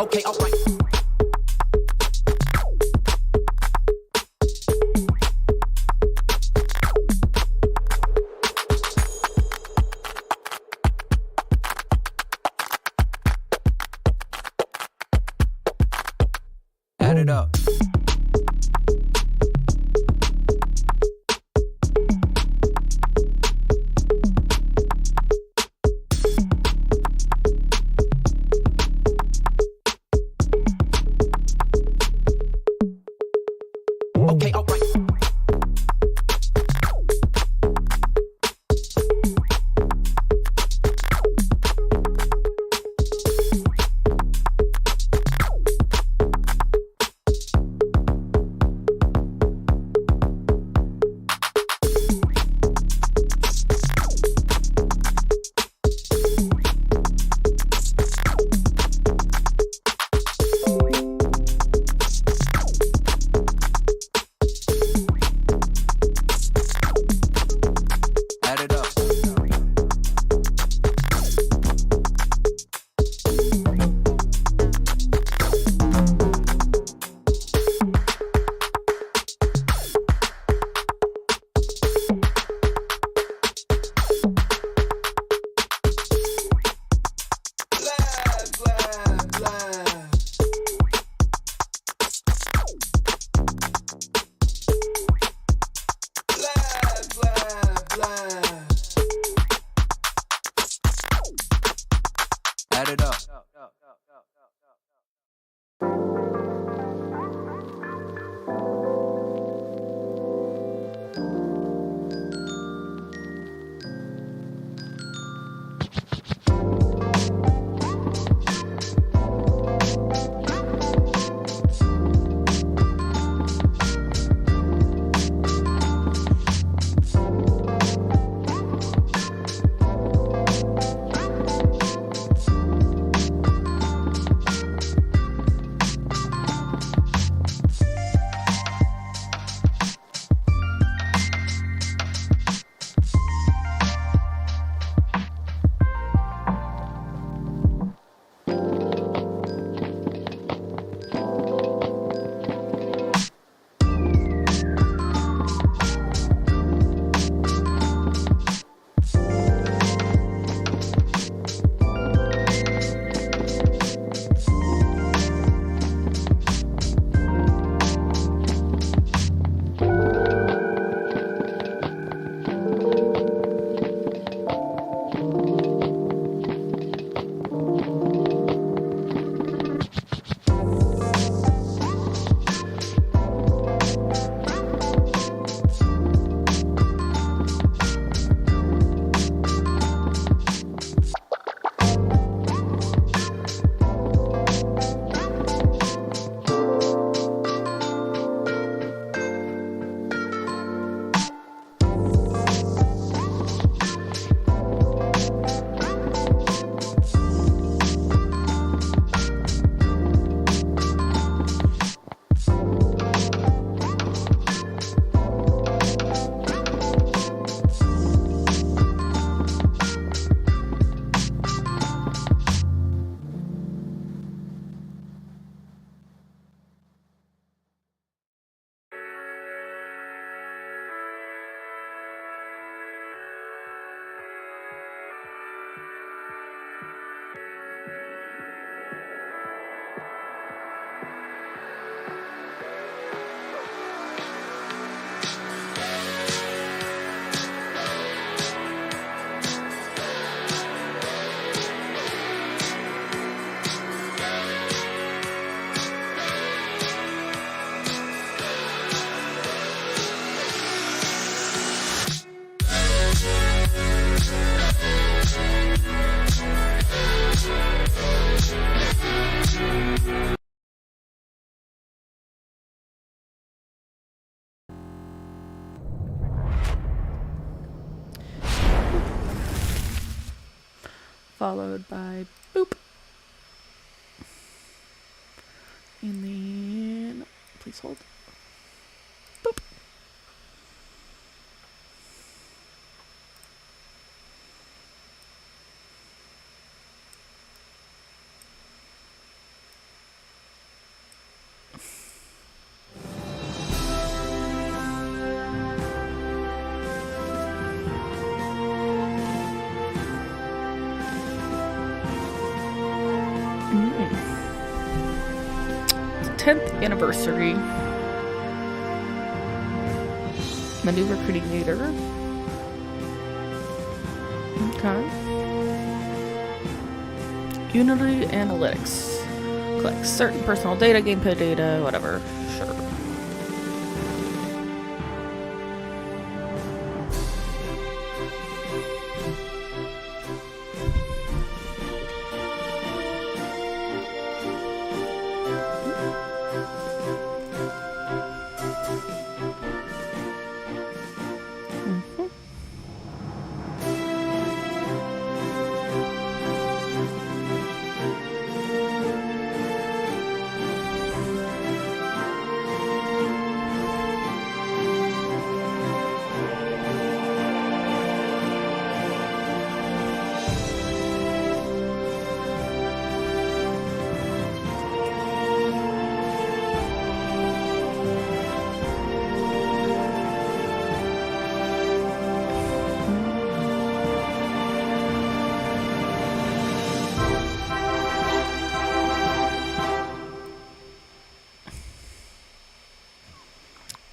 Okay, alright. Add it up. Okay, alright. Add it up. Add it up. Followed by boop. And then, please hold. Boop. 10th anniversary. Maneuver creator. Okay. Unity analytics. Collect certain personal data, gameplay data, whatever. Sure.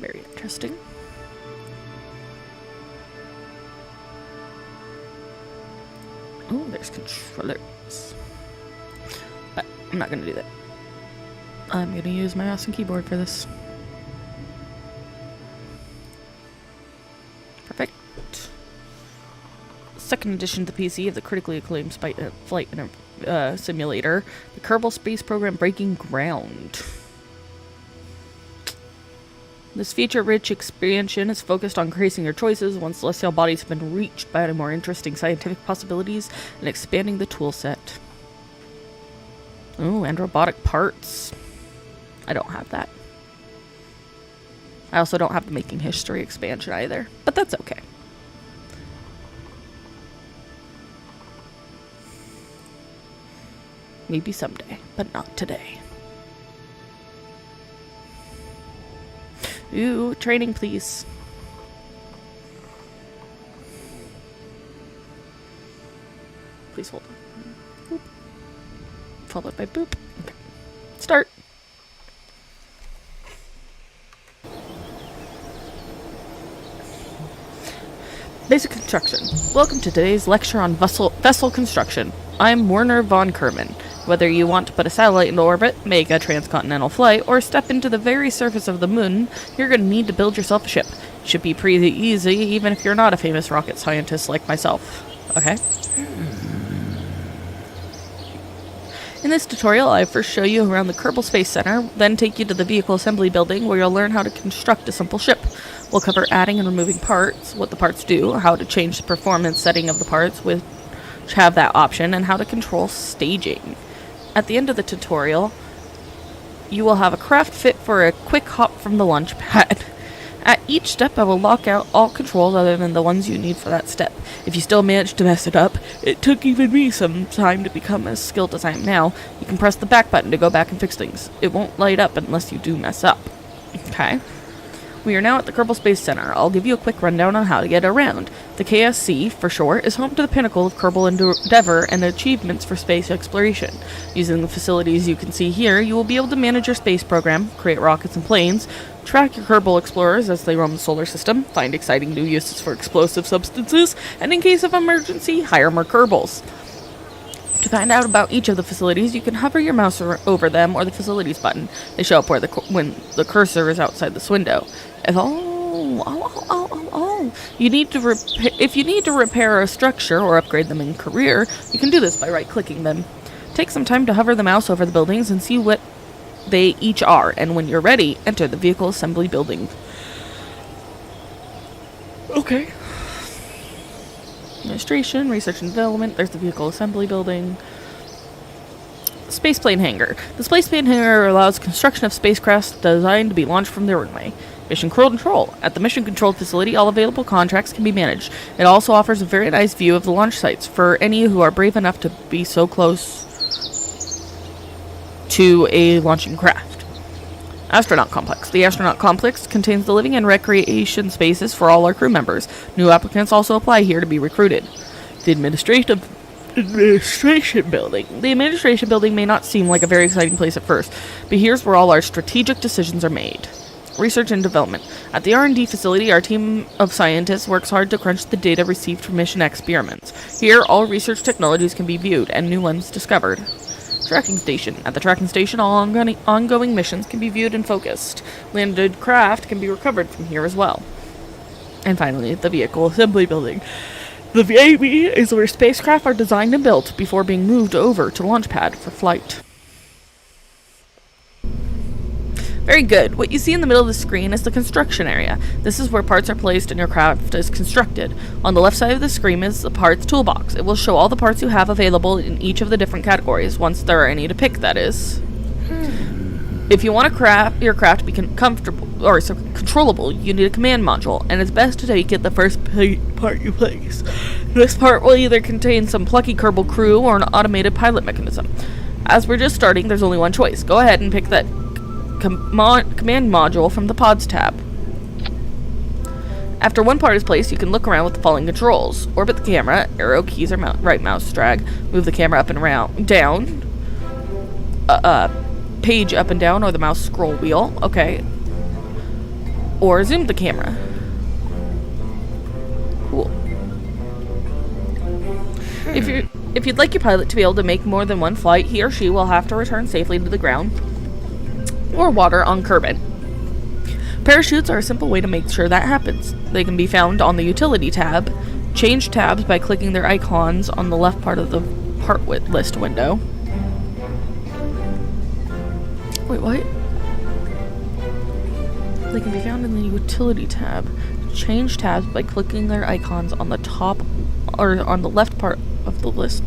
Very interesting. Oh, there's controllers. But I'm not going to do that. I'm going to use my mouse and keyboard for this. Perfect. Second edition to the PC of the critically acclaimed flight simulator, the Kerbal Space Program Breaking Ground. This feature-rich expansion is focused on increasing your choices once celestial bodies have been reached by more interesting scientific possibilities and expanding the toolset. Ooh, and robotic parts. I don't have that. I also don't have the Making History expansion either, but that's okay. Maybe someday, but not today. Ooh, training, please. Please hold on. Boop. Followed by boop. Okay. Start. Basic construction. Welcome to today's lecture on vessel construction. I'm Werner von Chairmen. Whether you want to put a satellite into orbit, make a transcontinental flight, or step into the very surface of the moon, you're going to need to build yourself a ship. It should be pretty easy, even if you're not a famous rocket scientist like myself. Okay? In this tutorial, I first show you around the Kerbal Space Center, then take you to the vehicle assembly building where you'll learn how to construct a simple ship. We'll cover adding and removing parts, what the parts do, how to change the performance setting of the parts which have that option, and how to control staging. At the end of the tutorial, you will have a craft fit for a quick hop from the launch pad. At each step, I will lock out all controls other than the ones you need for that step. If you still manage to mess it up, it took even me some time to become as skilled as I am now, you can press the back button to go back and fix things. It won't light up unless you do mess up. Okay? We are now at the Kerbal Space Center. I'll give you a quick rundown on how to get around. The KSC, for short, is home to the pinnacle of Kerbal endeavor and achievements for space exploration. Using the facilities you can see here, you will be able to manage your space program, create rockets and planes, track your Kerbal explorers as they roam the solar system, find exciting new uses for explosive substances, and in case of emergency, hire more Kerbals. To find out about each of the facilities, you can hover your mouse over them or the facilities button. They show up when the cursor is outside this window. If you need to repair a structure or upgrade them in Courier, you can do this by right-clicking them. Take some time to hover the mouse over the buildings and see what they each are, and when you're ready, enter the vehicle assembly building. Okay. Administration, research and development, there's the vehicle assembly building. Spaceplane hangar. The spaceplane hangar allows construction of spacecraft designed to be launched from the runway. Mission control. At the mission control facility, all available contracts can be managed. It also offers a very nice view of the launch sites for any who are brave enough to be so close to a launching craft. Astronaut complex. The astronaut complex contains the living and recreation spaces for all our crew members. New applicants also apply here to be recruited. The administrative administration building. The administration building may not seem like a very exciting place at first, but here's where all our strategic decisions are made. Research and development. At the R&D facility, our team of scientists works hard to crunch the data received from mission experiments. Here, all research technologies can be viewed and new ones discovered. Tracking station. At the tracking station, all ongoing missions can be viewed and focused. Landed craft can be recovered from here as well. And finally, the vehicle assembly building. The VAB is where spacecraft are designed and built before being moved over to launch pad for flight. Very good. What you see in the middle of the screen is the construction area. This is where parts are placed and your craft is constructed. On the left side of the screen is the parts toolbox. It will show all the parts you have available in each of the different categories, once there are any to pick, that is. If you want your craft to be controllable, you need a command module, and it's best to take it the first part you place. This part will either contain some plucky Kerbal crew or an automated pilot mechanism. As we're just starting, there's only one choice. Go ahead and pick that command module from the Pods tab. After one part is placed, you can look around with the following controls. Orbit the camera, arrow keys or right mouse drag, move the camera up and down, page up and down, or the mouse scroll wheel, okay, or zoom the camera. Cool. If you'd like your pilot to be able to make more than one flight, he or she will have to return safely to the ground or water on Kerbin. Parachutes are a simple way to make sure that happens. They can be found on the Utility tab. Change tabs by clicking their icons on the left part of the part list window. Wait, what? They can be found in the Utility tab. Change tabs by clicking their icons on the top or on the left part of the list.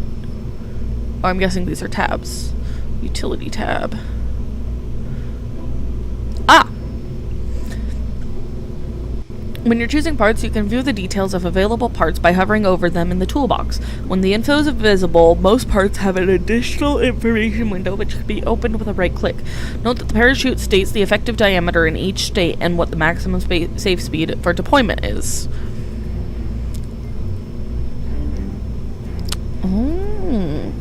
Oh, I'm guessing these are tabs. Utility tab. Ah! When you're choosing parts, you can view the details of available parts by hovering over them in the toolbox. When the info is visible, most parts have an additional information window which can be opened with a right click. Note that the parachute states the effective diameter in each state and what the maximum safe speed for deployment is. Oh.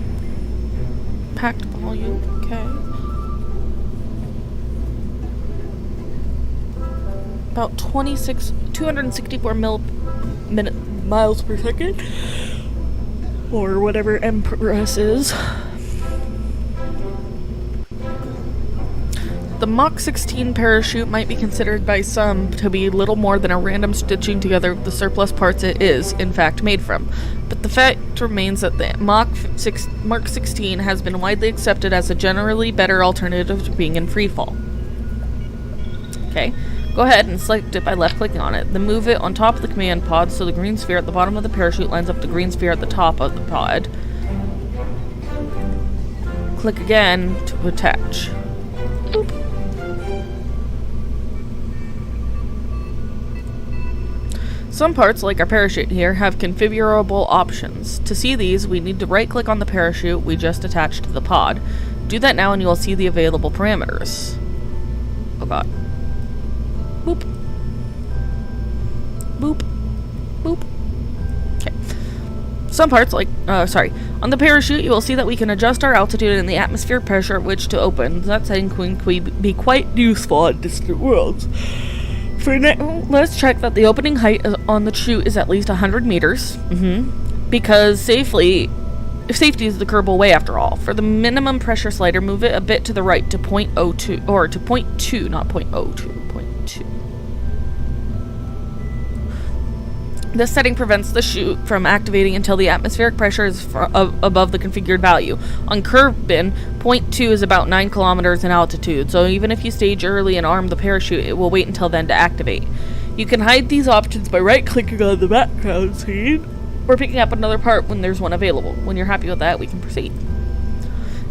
Packed volume, okay. About 264 miles per second, or whatever Empress is. The Mach 16 parachute might be considered by some to be little more than a random stitching together of the surplus parts it is, in fact, made from. But the fact remains that the Mach 16 has been widely accepted as a generally better alternative to being in freefall. Okay. Go ahead and select it by left-clicking on it. Then move it on top of the command pod so the green sphere at the bottom of the parachute lines up with the green sphere at the top of the pod. Click again to attach. Boop. Some parts, like our parachute here, have configurable options. To see these, we need to right-click on the parachute we just attached to the pod. Do that now and you will see the available parameters. Oh god. Boop. Boop. Boop. Okay. Some parts, like, on the parachute, you will see that we can adjust our altitude and the atmospheric pressure at which to open. That setting can be quite useful on distant worlds. For now, let's check that the opening height on the chute is at least 100 meters. Because safety is the Kerbal way after all. For the minimum pressure slider, move it a bit to the right to 0.02, or to 0.2, not 0.02, 0.2. This setting prevents the chute from activating until the atmospheric pressure is above the configured value. On Kerbin, 0.2 is about 9 kilometers in altitude, so even if you stage early and arm the parachute, it will wait until then to activate. You can hide these options by right-clicking on the background scene, or picking up another part when there's one available. When you're happy with that, we can proceed.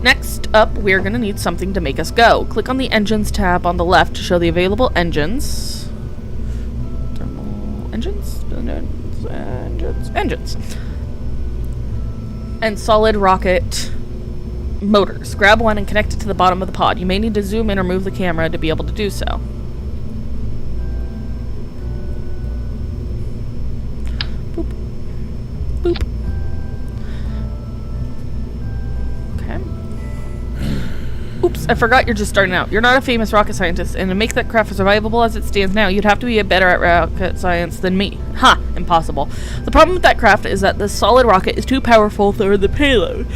Next up, we're going to need something to make us go. Click on the Engines tab on the left to show the available engines. Engines. And solid rocket motors. Grab one and connect it to the bottom of the pod. You may need to zoom in or move the camera to be able to do so. Boop. Boop. I forgot you're just starting out. You're not a famous rocket scientist, and to make that craft survivable as it stands now, you'd have to be better at rocket science than me. Ha! Impossible. The problem with that craft is that the solid rocket is too powerful for the payload.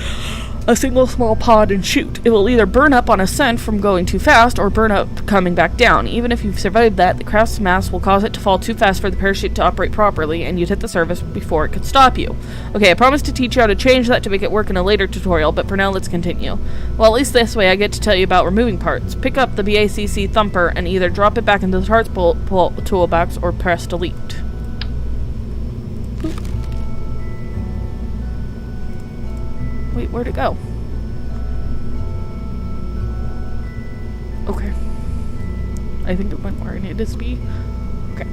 A single small pod and chute. It will either burn up on ascent from going too fast, or burn up coming back down. Even if you've survived that, the craft's mass will cause it to fall too fast for the parachute to operate properly, and you'd hit the surface before it could stop you. Okay, I promise to teach you how to change that to make it work in a later tutorial, but for now let's continue. Well, at least this way I get to tell you about removing parts. Pick up the BACC thumper and either drop it back into the parts toolbox or press delete. Boop. Wait, where'd it go? Okay. I think it went where it needed to be. Okay.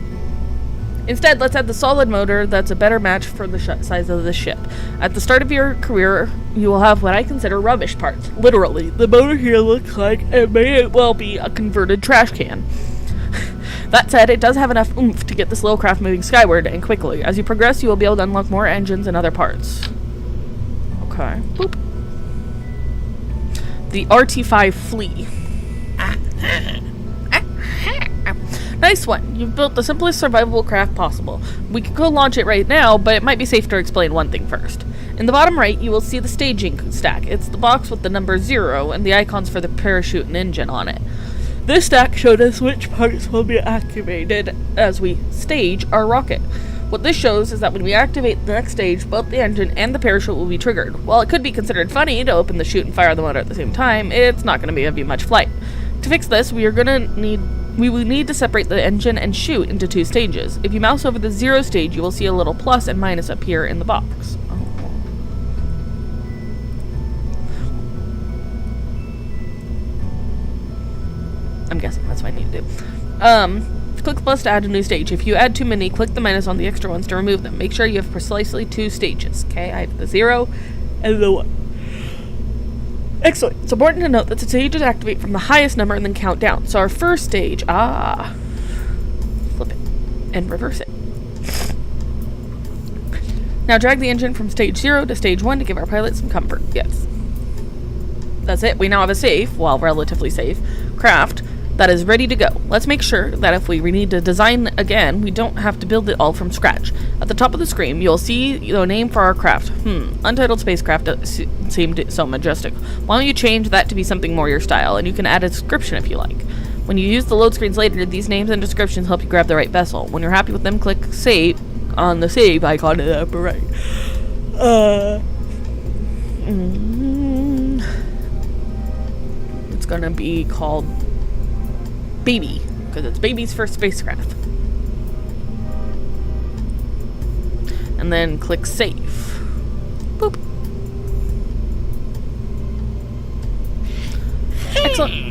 Instead, let's add the solid motor that's a better match for the size of the ship. At the start of your career, you will have what I consider rubbish parts. Literally. The motor here looks like it may well be a converted trash can. That said, it does have enough oomph to get this little craft moving skyward and quickly. As you progress, you will be able to unlock more engines and other parts. Okay. Boop. The RT-5 Flea. Nice one. You've built the simplest survivable craft possible. We could go launch it right now, but it might be safe to explain one thing first. In the bottom right, you will see the staging stack. It's the box with the number 0 and the icons for the parachute and engine on it. This stack shows us which parts will be activated as we stage our rocket. What this shows is that when we activate the next stage, both the engine and the parachute will be triggered. While it could be considered funny to open the chute and fire the motor at the same time, it's not going to give you much flight. To fix this, we will need to separate the engine and chute into 2 stages. If you mouse over the 0 stage, you will see a little plus and minus appear in the box. I'm guessing that's what I need to do. Click the plus to add a new stage. If you add too many, click the minus on the extra ones to remove them. Make sure you have precisely 2 stages. Okay, I have the 0 and the 1. Excellent. It's important to note that the stages activate from the highest number and then count down. So our first stage, flip it and reverse it. Now drag the engine from stage 0 to stage 1 to give our pilot some comfort. Yes. That's it. We now have a safe, well, relatively safe, craft that is ready to go. Let's make sure that if we need to design again, we don't have to build it all from scratch. At the top of the screen, you'll see the name for our craft. Untitled Spacecraft seemed so majestic. Why don't you change that to be something more your style, and you can add a description if you like. When you use the load screens later, these names and descriptions help you grab the right vessel. When you're happy with them, click Save on the Save icon in the upper right. It's gonna be called Baby, because it's Baby's first spacecraft. And then click Save. Boop. Excellent.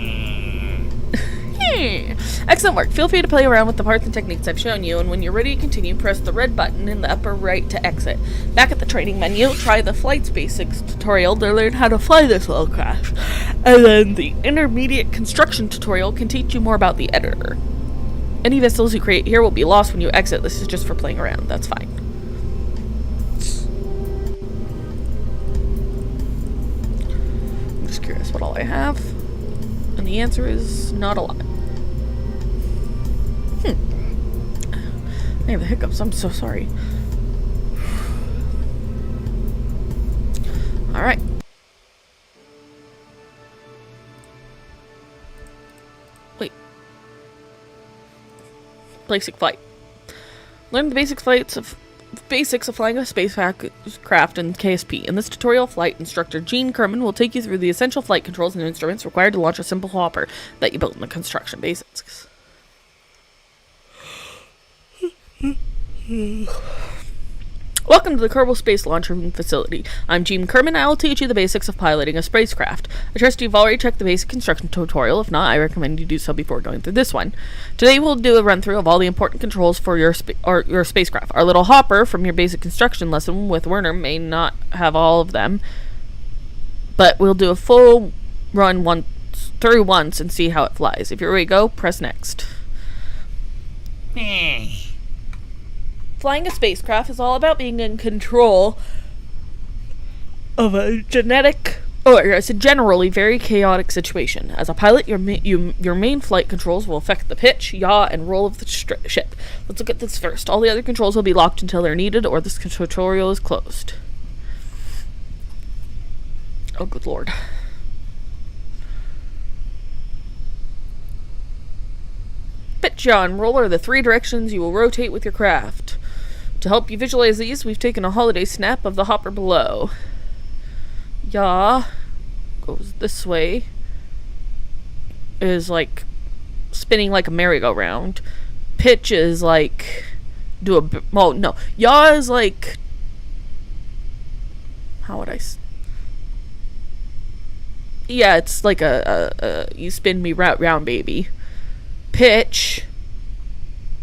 Excellent work. Feel free to play around with the parts and techniques I've shown you, and when you're ready to continue, press the red button in the upper right to exit. Back at the training menu, try the Flight Basics tutorial to learn how to fly this little craft. And then the Intermediate Construction tutorial can teach you more about the editor. Any vessels you create here will be lost when you exit. This is just for playing around. That's fine. I'm just curious what all I have. And the answer is not a lot. I have the hiccups. I'm so sorry. Alright. Wait. Basic flight. Learn the basics of flying a spacecraft in KSP. In this tutorial, flight instructor Gene Kerman will take you through the essential flight controls and instruments required to launch a simple hopper that you built in the construction basics. Welcome to the Kerbal Space Launch Room facility. I'm Gene Kerman, and I will teach you the basics of piloting a spacecraft. I trust you've already checked the basic construction tutorial. If not, I recommend you do so before going through this one. Today we'll do a run-through of all the important controls for your spacecraft. Our little hopper from your basic construction lesson with Werner may not have all of them, but we'll do a full run once and see how it flies. If you're ready to go, press next. Flying a spacecraft is all about being in control of a genetic Oh, it's a generally very chaotic situation. As a pilot, your main flight controls will affect the pitch, yaw, and roll of the ship. Let's look at this first. All the other controls will be locked until they're needed, or this tutorial is closed. Oh, good lord. Pitch, yaw, and roll are the 3 directions you will rotate with your craft. To help you visualize these, we've taken a holiday snap of the hopper below. Yaw goes this way, is like spinning like a merry-go-round. Pitch is like yaw is like, how would I yeah, it's like a you spin me round baby. Pitch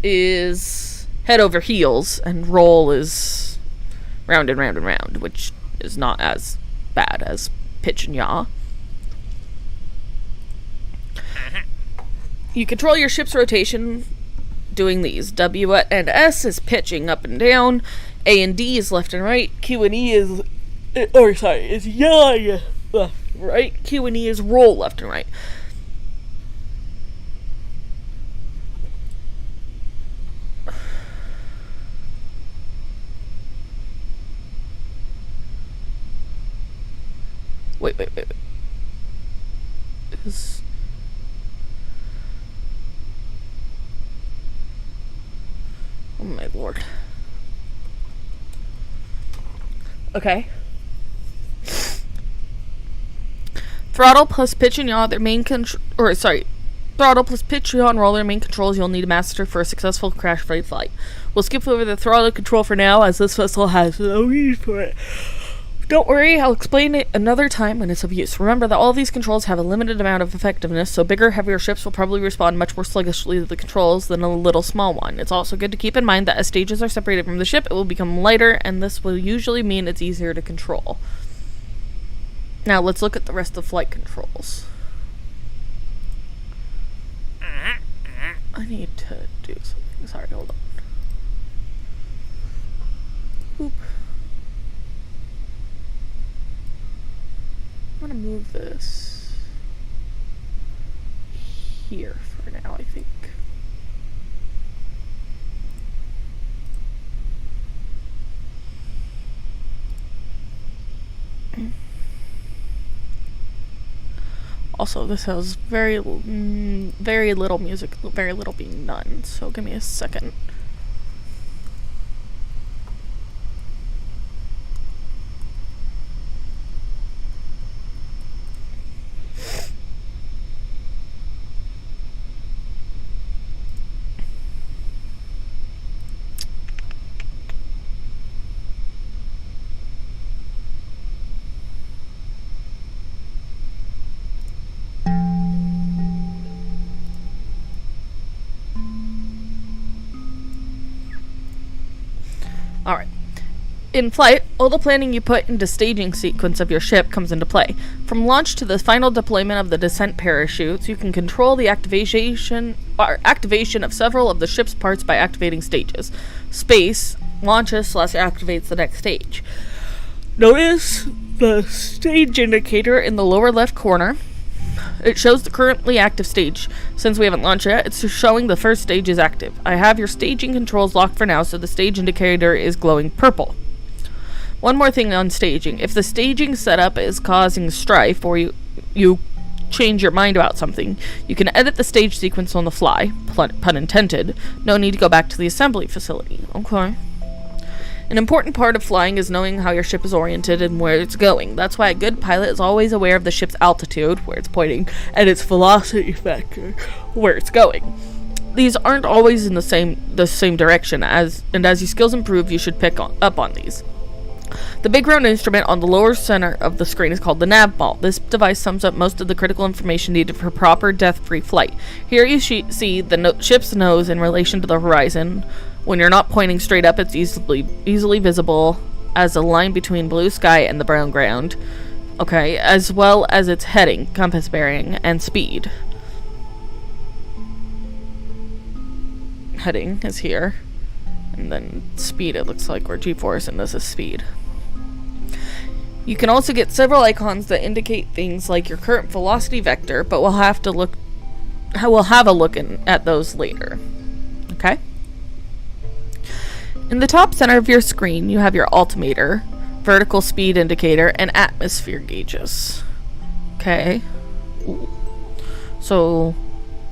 is head over heels, and roll is round and round and round, which is not as bad as pitch and yaw. You control your ship's rotation doing these. W and S is pitching up and down. A and D is left and right. Q and E is is yaw left and right. Q and E is roll left and right. Wait. Oh my lord. Okay. Throttle plus pitch and yaw, their main throttle plus pitch, yaw, and roll are main controls you'll need to master for a successful crash-free flight. We'll skip over the throttle control for now, as this vessel has no use for it. Don't worry, I'll explain it another time when it's of use. Remember that all these controls have a limited amount of effectiveness, so bigger, heavier ships will probably respond much more sluggishly to the controls than a little small one. It's also good to keep in mind that as stages are separated from the ship, it will become lighter, and this will usually mean it's easier to control. Now, let's look at the rest of flight controls. I need to do something. Sorry, hold on. Oop. I'm gonna move this here for now, I think. Also, this has very little music, very little being done, so give me a second. Alright. In flight, all the planning you put into staging sequence of your ship comes into play. From launch to the final deployment of the descent parachutes, you can control the activation of several of the ship's parts by activating stages. Space launches / activates the next stage. Notice the stage indicator in the lower left corner. It shows the currently active stage. Since we haven't launched yet, it's showing the first stage is active. I have your staging controls locked for now, so the stage indicator is glowing purple. One more thing on staging. If the staging setup is causing strife, or you change your mind about something, you can edit the stage sequence on the fly. Pun intended. No need to go back to the assembly facility. Okay. An important part of flying is knowing how your ship is oriented and where it's going. That's why a good pilot is always aware of the ship's altitude, where it's pointing, and its velocity factor, where it's going. These aren't always in the same direction, as your skills improve, you should pick up on these. The big round instrument on the lower center of the screen is called the nav ball. This device sums up most of the critical information needed for proper death-free flight. Here you see the ship's nose in relation to the horizon. When you're not pointing straight up, it's easily visible as a line between blue sky and the brown ground. Okay, as well as its heading, compass bearing, and speed. Heading is here. And then speed, it looks like, or G-force, and this is speed. You can also get several icons that indicate things like your current velocity vector, but we'll have a look at those later. Okay? In the top center of your screen, you have your altimeter, vertical speed indicator, and atmosphere gauges. Okay. So,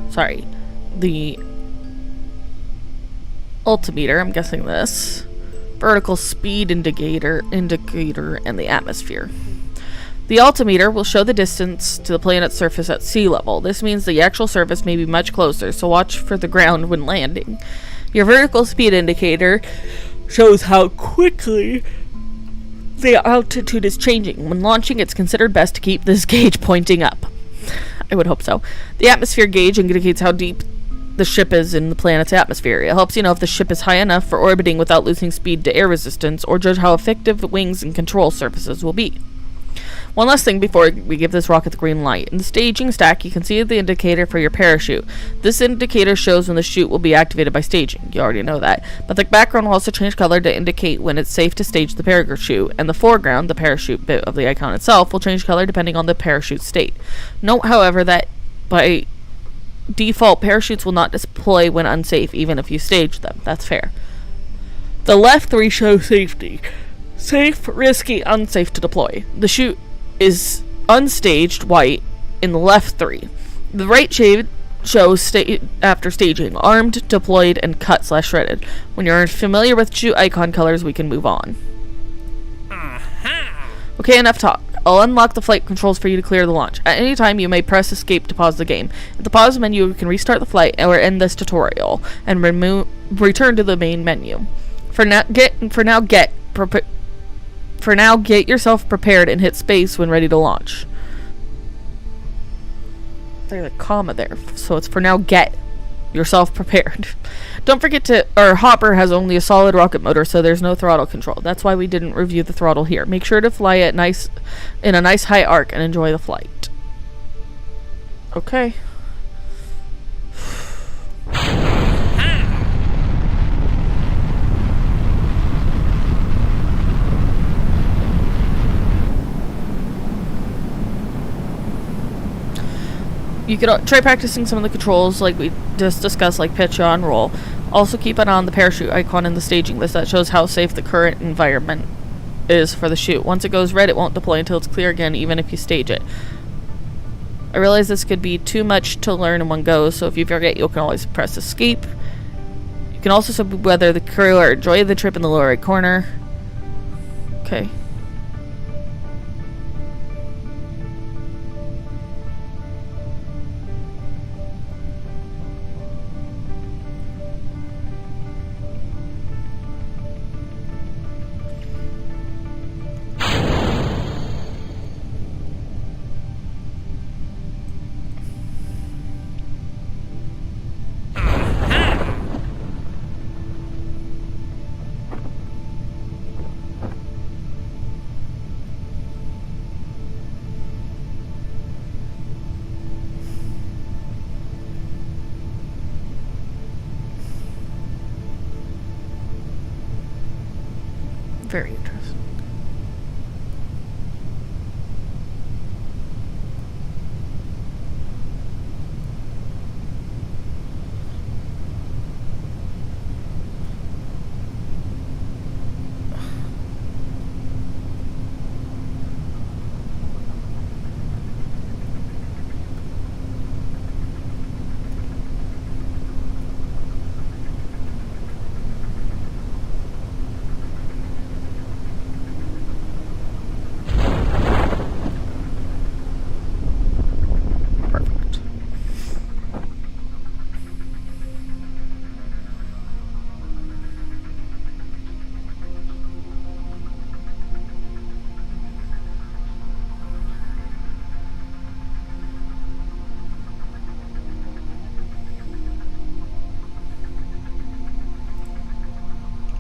sorry. The altimeter, I'm guessing this. Vertical speed indicator, and the atmosphere. The altimeter will show the distance to the planet's surface at sea level. This means the actual surface may be much closer, so watch for the ground when landing. Your vertical speed indicator shows how quickly the altitude is changing. When launching, it's considered best to keep this gauge pointing up. I would hope so. The atmosphere gauge indicates how deep the ship is in the planet's atmosphere. It helps you know if the ship is high enough for orbiting without losing speed to air resistance, or judge how effective the wings and control surfaces will be. One last thing before we give this rocket the green light. In the staging stack, you can see the indicator for your parachute. This indicator shows when the chute will be activated by staging. You already know that. But the background will also change color to indicate when it's safe to stage the parachute, and the foreground, the parachute bit of the icon itself, will change color depending on the parachute state. Note, however, that by default, parachutes will not deploy when unsafe, even if you stage them. That's fair. The left three show safety. Safe, risky, unsafe to deploy. The chute is unstaged white in the left three. The right shade shows after staging, armed, deployed, and cut/shredded. When you're familiar with chute icon colors, we can move on. Okay, enough talk. I'll unlock the flight controls for you to clear the launch. At any time, you may press escape to pause the game. At the pause menu, you can restart the flight or end this tutorial and return to the main menu. For now, get yourself prepared and hit space when ready to launch. There's a comma there, so it's for now get yourself prepared. Don't forget our Hopper has only a solid rocket motor, so there's no throttle control. That's why we didn't review the throttle here. Make sure to fly in a nice high arc and enjoy the flight. Okay. You could try practicing some of the controls like we just discussed, like pitch, yaw, and roll. Also keep an eye on the parachute icon in the staging list. That shows how safe the current environment is for the chute. Once it goes red, it won't deploy until it's clear again, even if you stage it. I realize this could be too much to learn in one go, so if you forget, you can always press escape. You can also see whether the crew are enjoying the trip in the lower right corner. Okay. Very interesting.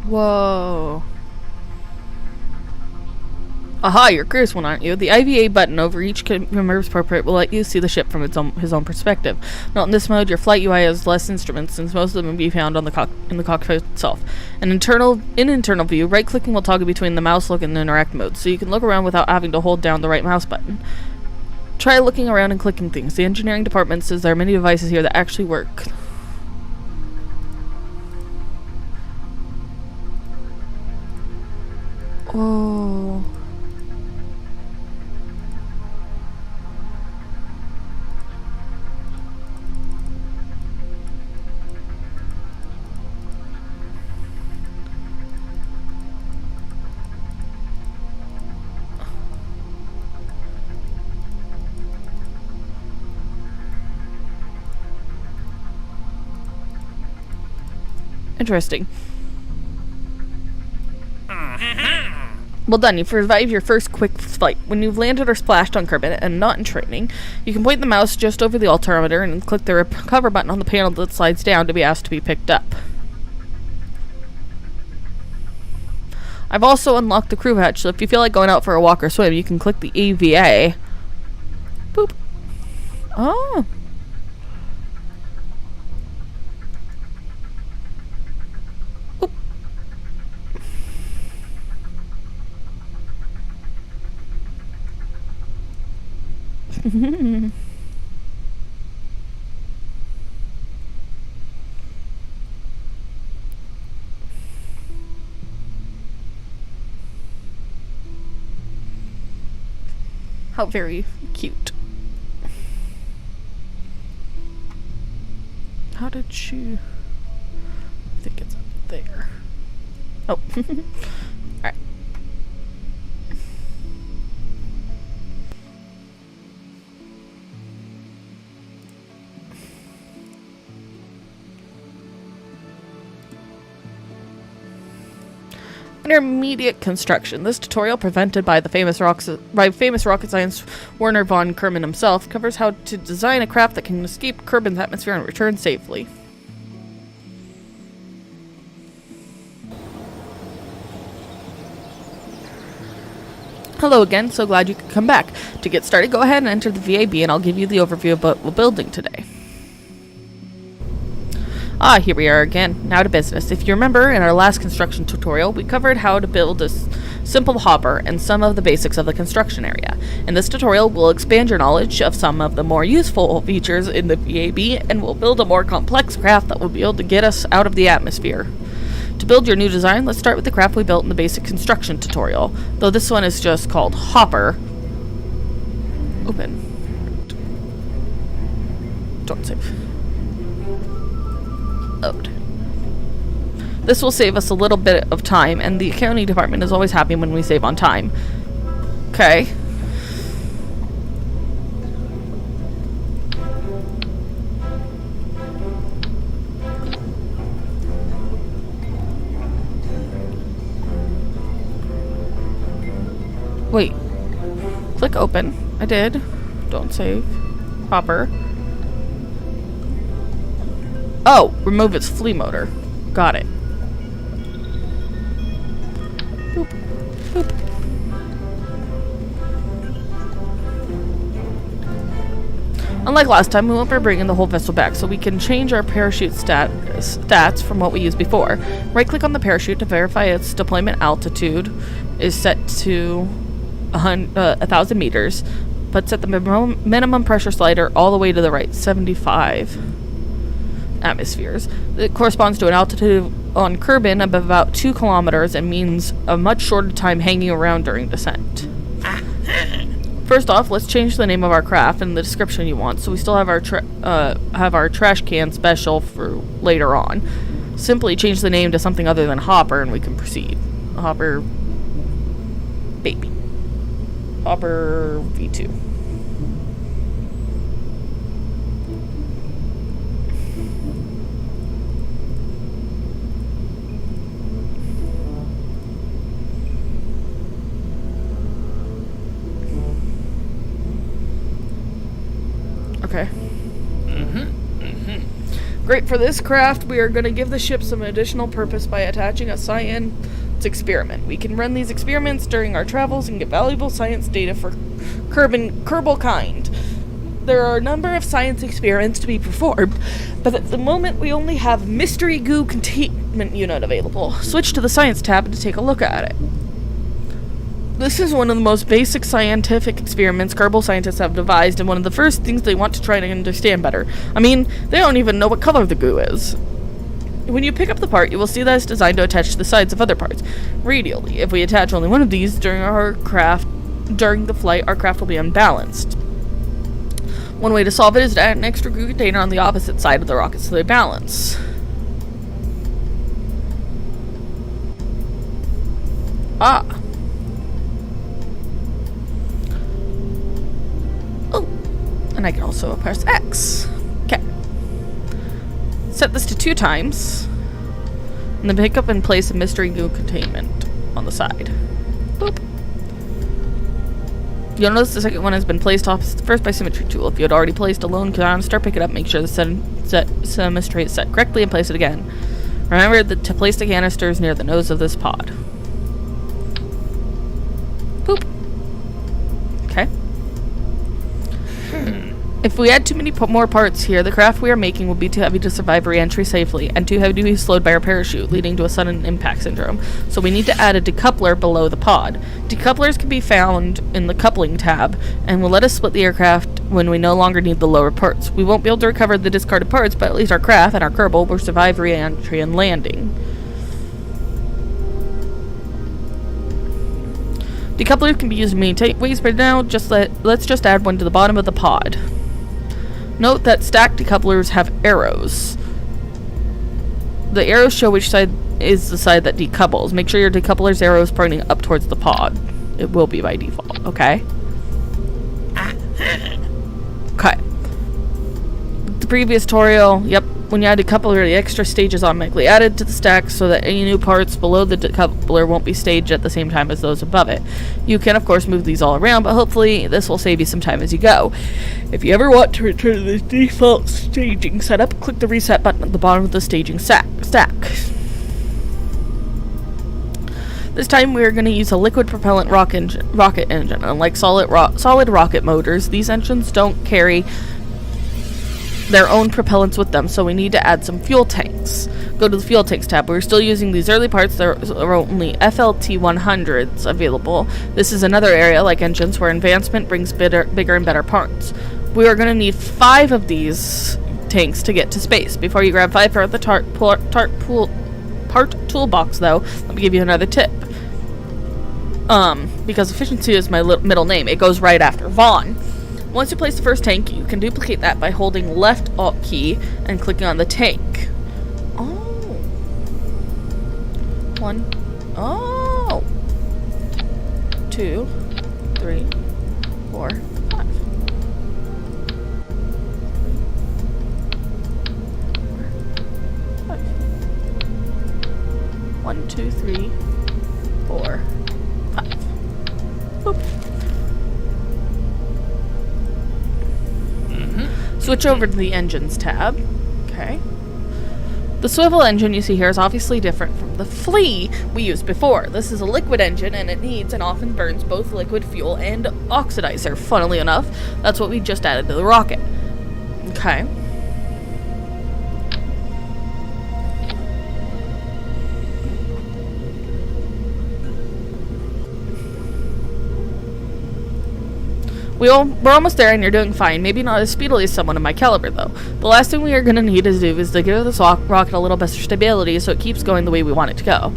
Whoa. Aha, you're curious one, aren't you? The IVA button over each member's portrait will let you see the ship from his own perspective. Note in this mode, your flight UI has less instruments, since most of them will be found on in the cockpit itself. In internal view, right-clicking will toggle between the mouse look and the interact mode, so you can look around without having to hold down the right mouse button. Try looking around and clicking things. The engineering department says there are many devices here that actually work. Oh. Interesting. Well done, you've survived your first quick flight. When you've landed or splashed on Kerbin and not in training, you can point the mouse just over the altimeter and click the recover button on the panel that slides down to be asked to be picked up. I've also unlocked the crew hatch, so if you feel like going out for a walk or swim, you can click the AVA. Boop. Oh. How very cute. How did she... I think it's up there. Oh. Alright. Intermediate construction. This tutorial, presented by the famous rocket science Werner von Kerman himself, covers how to design a craft that can escape Kerbin's atmosphere and return safely. Hello again, so glad you could come back. To get started, go ahead and enter the VAB and I'll give you the overview of what we're building today. Ah, here we are again. Now to business. If you remember, in our last construction tutorial, we covered how to build a simple hopper and some of the basics of the construction area. In this tutorial, we'll expand your knowledge of some of the more useful features in the VAB, and we'll build a more complex craft that will be able to get us out of the atmosphere. To build your new design, let's start with the craft we built in the basic construction tutorial, though this one is just called Hopper. Open. Don't save. Load. This will save us a little bit of time, and the accounting department is always happy when we save on time. Okay. Wait. Click open. I did. Don't save. Hopper. Oh, remove its flea motor. Got it. Boop. Boop. Unlike last time, we won't be bringing the whole vessel back, so we can change our parachute stats from what we used before. Right-click on the parachute to verify its deployment altitude is set to 1,000 meters, but set the minimum pressure slider all the way to the right, 75 atmospheres. It corresponds to an altitude on Kerbin of about 2 kilometers and means a much shorter time hanging around during descent. First off, let's change the name of our craft and the description you want, so we still have our trash can special for later on. Simply change the name to something other than Hopper and we can proceed. Hopper Baby. Hopper V2. Okay. Great. For this craft, we are going to give the ship some additional purpose by attaching a cyan science experiment. We can run these experiments during our travels and get valuable science data for Kerbal kind. There are a number of science experiments to be performed, but at the moment we only have Mystery Goo Containment Unit available. Switch to the Science tab to take a look at it. This is one of the most basic scientific experiments Kerbal scientists have devised, and one of the first things they want to try to understand better. I mean, they don't even know what color the goo is. When you pick up the part, you will see that it's designed to attach to the sides of other parts. Radially, if we attach only one of these during the flight, our craft will be unbalanced. One way to solve it is to add an extra goo container on the opposite side of the rocket so they balance. Ah. Oh. And I can also press X. Okay. Set this to 2 times. And then pick up and place a mystery goo containment on the side. Boop. You'll notice the second one has been placed opposite the first by symmetry tool. If you had already placed a lone canister, pick it up, make sure the symmetry is set correctly, and place it again. Remember to place the canisters near the nose of this pod. Boop. Okay. If we add too many more parts here, the craft we are making will be too heavy to survive re-entry safely, and too heavy to be slowed by our parachute, leading to a sudden impact syndrome. So we need to add a decoupler below the pod. Decouplers can be found in the coupling tab, and will let us split the aircraft when we no longer need the lower parts. We won't be able to recover the discarded parts, but at least our craft and our Kerbal will survive re-entry and landing. Decouplers can be used in many ways, but now let's just add one to the bottom of the pod. Note that stacked decouplers have arrows. The arrows show which side is the side that decouples. Make sure your decoupler's arrow is pointing up towards the pod. It will be by default, okay? Okay. The previous tutorial, yep, when you add a decoupler, the extra stage is automatically added to the stack so that any new parts below the decoupler won't be staged at the same time as those above it. You can, of course, move these all around, but hopefully this will save you some time as you go. If you ever want to return to the default staging setup, click the reset button at the bottom of the staging stack. This time we are going to use a liquid propellant rocket engine. Unlike solid rocket motors, these engines don't carry their own propellants with them, so we need to add some fuel tanks. Go to the fuel tanks tab. We're still using these early parts. There are only FLT 100s available. This is another area, like engines, where advancement brings bigger and better parts. We are going to need 5 of these tanks to get to space. Before you grab 5 for the part toolbox, though, let me give you another tip. Because efficiency is my middle name, it goes right after Vaughn. Once you place the first tank, you can duplicate that by holding left Alt key and clicking on the tank. Oh. 1. Oh. 2, 3, 4, 5. 1, 2, 3, 4, 5. Boop. Switch over to the Engines tab. Okay. The swivel engine you see here is obviously different from the flea we used before. This is a liquid engine, and it needs and often burns both liquid fuel and oxidizer. Funnily enough, that's what we just added to the rocket. Okay. We're almost there and you're doing fine. Maybe not as speedily as someone of my caliber, though. The last thing we are going to need to do is to give this rocket a little better stability so it keeps going the way we want it to go.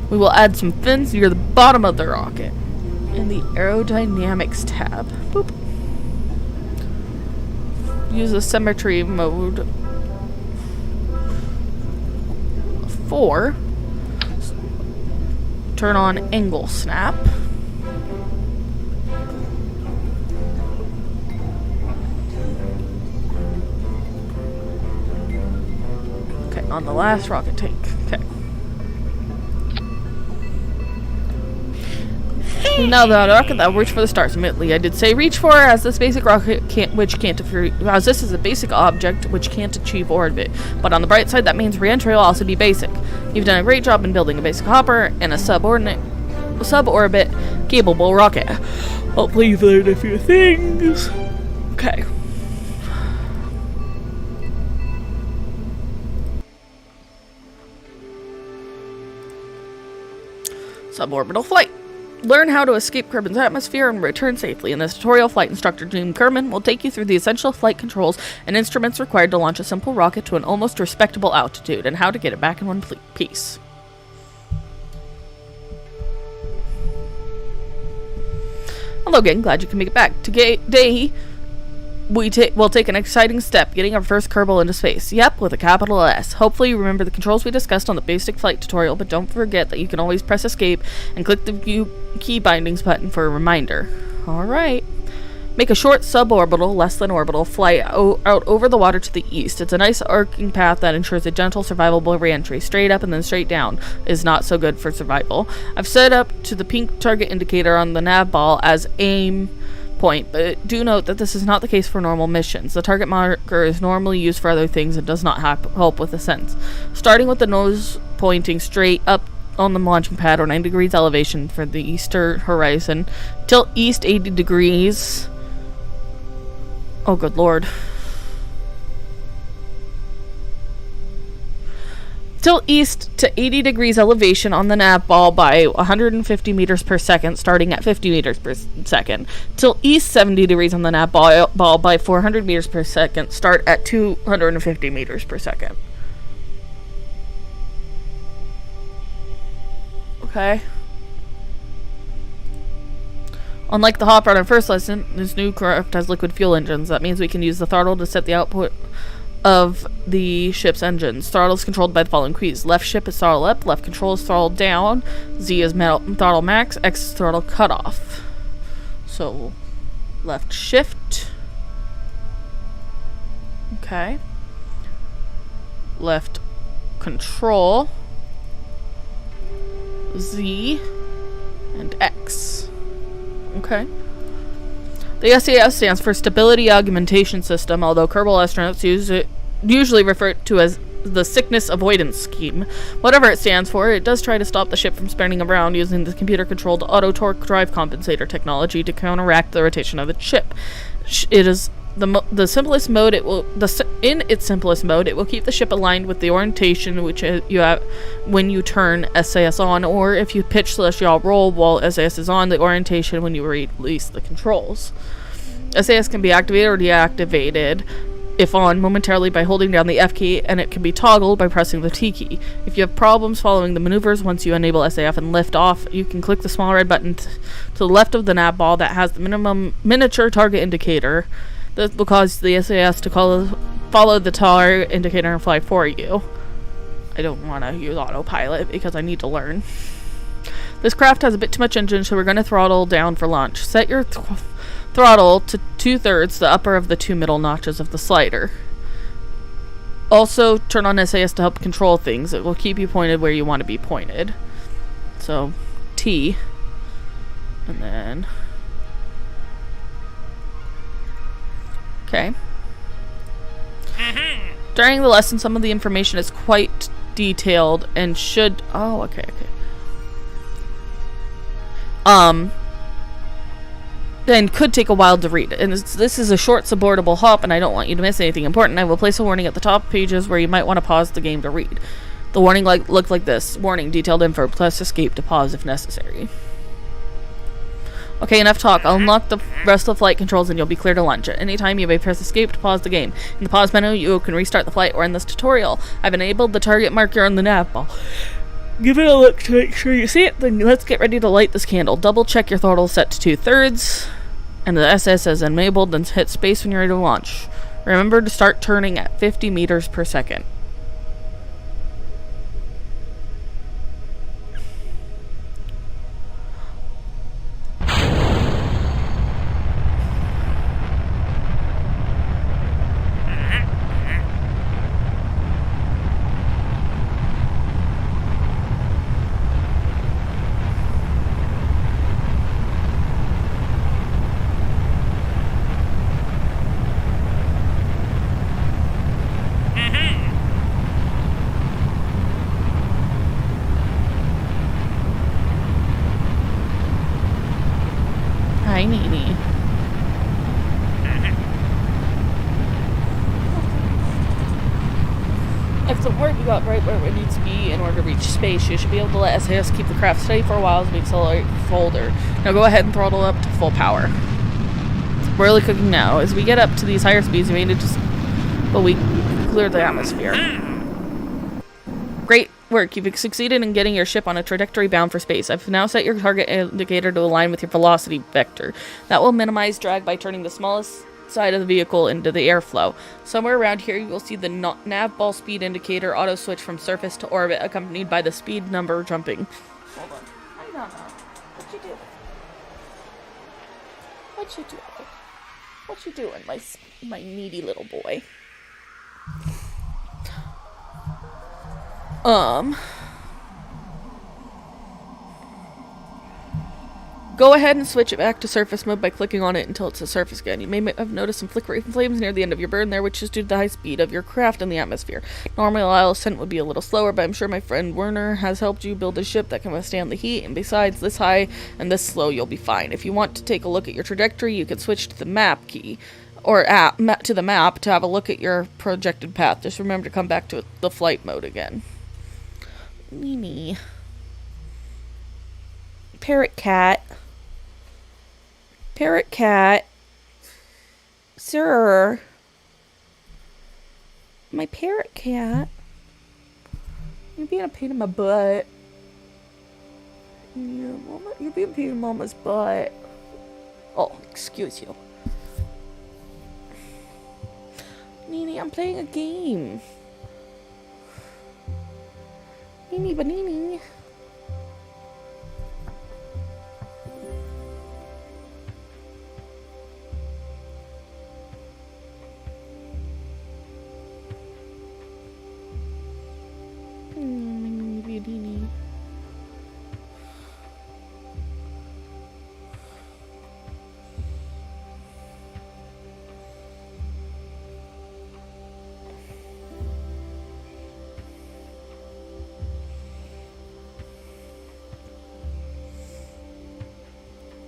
We will add some fins near the bottom of the rocket in the Aerodynamics tab. Boop. Use the symmetry mode 4. Turn on angle snap. On the last rocket tank. Okay. Now the rocket that will reach for the stars. Admittedly, I did say reach for, as this basic rocket as this is a basic object which can't achieve orbit. But on the bright side, that means re-entry will also be basic. You've done a great job in building a basic hopper and a suborbit capable rocket. Hopefully you've learned a few things. Okay. Suborbital flight. Learn how to escape Kerbin's atmosphere and return safely. In this tutorial, flight instructor Jim Kerman will take you through the essential flight controls and instruments required to launch a simple rocket to an almost respectable altitude, and how to get it back in one piece. Hello again, glad you can make it back. Today, we'll take an exciting step, getting our first Kerbal into space. Yep, with a capital S. Hopefully you remember the controls we discussed on the basic flight tutorial, but don't forget that you can always press escape and click the view key bindings button for a reminder. Alright. Make a short suborbital, less than orbital, flight out over the water to the east. It's a nice arcing path that ensures a gentle, survivable re-entry. Straight up and then straight down is not so good for survival. I've set up to the pink target indicator on the nav ball as aim point, but do note that this is not the case for normal missions. The target marker is normally used for other things and does not help with ascents. Starting with the nose pointing straight up on the launching pad or 90 degrees elevation for the eastern horizon. Tilt east 80 degrees. Oh, good lord. Tilt east to 80 degrees elevation on the nav ball by 150 meters per second, starting at 50 meters per second. Tilt east 70 degrees on the nav ball by 400 meters per second, start at 250 meters per second. Okay. Unlike the hopper on our first lesson, this new craft has liquid fuel engines. That means we can use the throttle to set the output of the ship's engines. Throttle is controlled by the following keys. Left ship is throttle up, left control is throttle down, Z is throttle max, X is throttle cutoff. So, left shift. Okay. Left control, Z, and X. Okay. The SAS stands for Stability Augmentation System, although Kerbal astronauts usually refer to as the Sickness Avoidance Scheme. Whatever it stands for, it does try to stop the ship from spinning around using the computer-controlled auto-torque drive compensator technology to counteract the rotation of the ship. It is the simplest mode. In its simplest mode, it will keep the ship aligned with the orientation which you have when you turn SAS on, or if you pitch / yaw roll while SAS is on, the orientation when you release the controls. SAS can be activated or deactivated if on momentarily by holding down the F key, and it can be toggled by pressing the T key. If you have problems following the maneuvers once you enable SAF and lift off, you can click the small red button to the left of the nav ball that has the miniature target indicator. This will cause the SAS to follow the target indicator and fly for you. I don't want to use autopilot because I need to learn. This craft has a bit too much engine, so we're going to throttle down for launch. Set your throttle to 2/3 the upper of the 2 middle notches of the slider. Also, turn on SAS to help control things. It will keep you pointed where you want to be pointed. So, T. And then... Okay. During the lesson, some of the information is quite detailed and should... Oh, okay. And could take a while to read. And this is a short suborbital hop, and I don't want you to miss anything important. I will place a warning at the top pages where you might want to pause the game to read. The warning looked like this. Warning, detailed info, plus escape to pause if necessary. Okay, enough talk. I'll unlock the rest of the flight controls and you'll be clear to launch. At any time, you may press escape to pause the game. In the pause menu, you can restart the flight or end this tutorial. I've enabled the target marker on the nav ball. Give it a look to make sure you see it, then let's get ready to light this candle. Double check your throttle set to 2/3, and the SS is enabled, then hit space when you're ready to launch. Remember to start turning at 50 meters per second. So where we got right where it needs to be in order to reach space. You should be able to let SAS keep the craft steady for a while as we accelerate forward. Now go ahead and throttle up to full power. We're really cooking now. As we get up to these higher speeds, we need to just... But we cleared the atmosphere. Great work. You've succeeded in getting your ship on a trajectory bound for space. I've now set your target indicator to align with your velocity vector. That will minimize drag by turning the smallest side of the vehicle into the airflow. Somewhere around here you will see the nav ball speed indicator auto switch from surface to orbit, accompanied by the speed number jumping. Hold on. I don't know. What you doing? What you doing? What you doing, my needy little boy? Go ahead and switch it back to surface mode by clicking on it until it's a surface again. You may have noticed some flickering flames near the end of your burn there, which is due to the high speed of your craft in the atmosphere. Normally, Lyle's ascent would be a little slower, but I'm sure my friend Werner has helped you build a ship that can withstand the heat, and besides, this high and this slow, you'll be fine. If you want to take a look at your trajectory, you can switch to the map key, or to the map to have a look at your projected path. Just remember to come back to the flight mode again. Mimi. Parrot cat. Parrot cat. Sir. My parrot cat. You're being a pain in my butt. Yeah, Mama, you're being a pain in Mama's butt. Oh, excuse you. Nini, I'm playing a game. Nini Banini.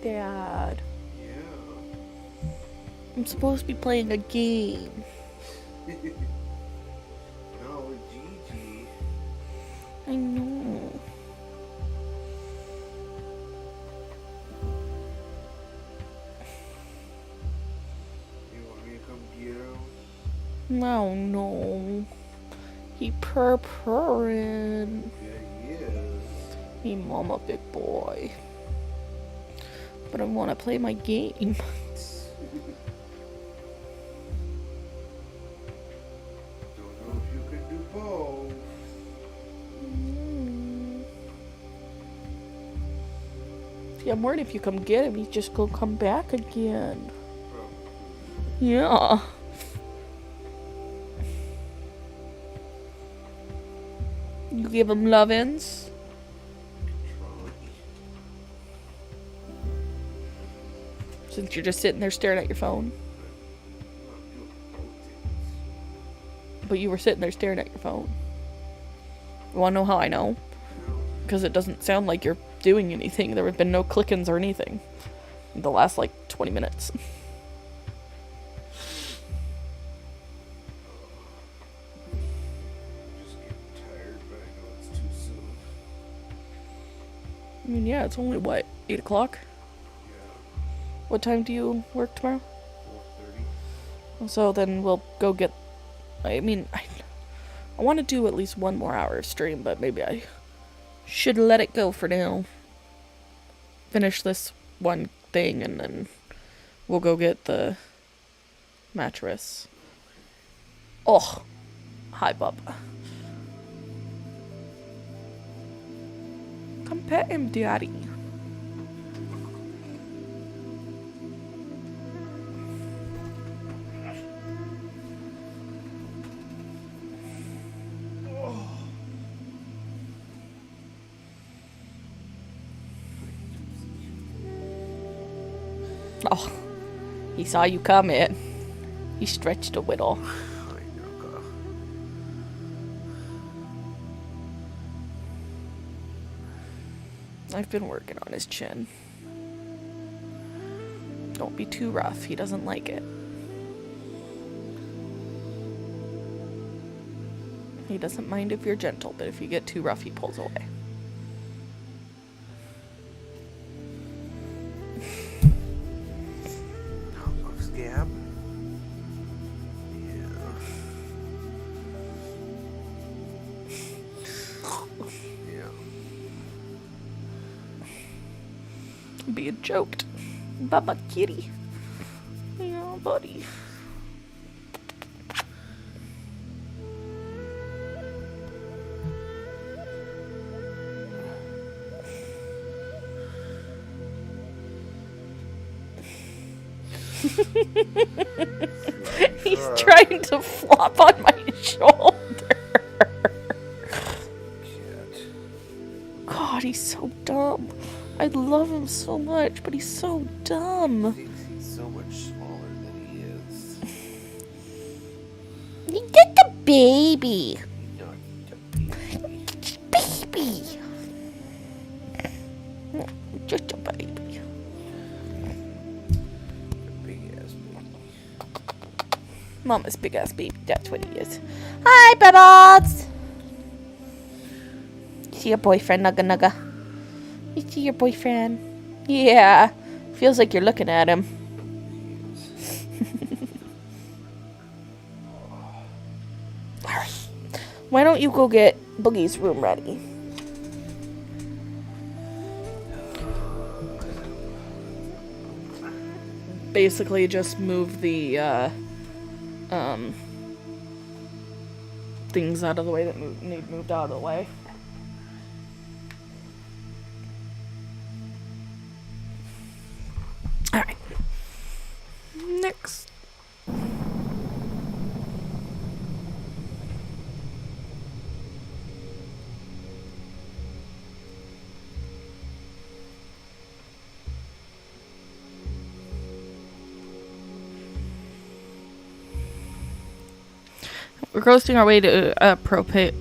Dad. Yeah. I'm supposed to be playing a game. No, Gigi. I know. You want me to come get him? No, no. He purring. Yeah, he is. He mama big boy. But I want to play my game. Don't know if you can do both. See, I'm worried if you come get him, he's just gonna come back again. Probably. Yeah. You give him lovins? Since you're just sitting there staring at your phone. But you were sitting there staring at your phone. You wanna know how I know? Because it doesn't sound like you're doing anything. There have been no click-ins or anything in the last, 20 minutes. Just getting tired, but I know it's too soon. I mean, yeah, it's only, 8 o'clock? Yeah. What time do you work tomorrow? 4:30. So then we'll go get... I want to do at least one more hour of stream, but maybe I should let it go for now. Finish this one thing, and then we'll go get the mattress. Oh, hi, bub. Come pet him, daddy. Oh, he saw you come in. He stretched a whittle. I've been working on his chin. Don't be too rough. He doesn't like it. He doesn't mind if you're gentle, but if you get too rough, he pulls away. Scab. Yeah. Yeah. Being choked. Baba kitty. Yeah, buddy. He's trying to flop on my shoulder. Shit. God, he's so dumb. I love him so much, but he's so dumb. He's so much smaller than he is. He's just a baby. Not Baby. Just a baby. a big ass baby. Mama's big ass baby, that's what he is. Hi, Bubbles! See your boyfriend, Nugga Nugga. You see your boyfriend? Yeah. Feels like you're looking at him. Alright. Why don't you go get Boogie's room ready? Basically, just move the, things out of the way that need moved out of the way. Alright. Next. We're coasting our way to Apopus.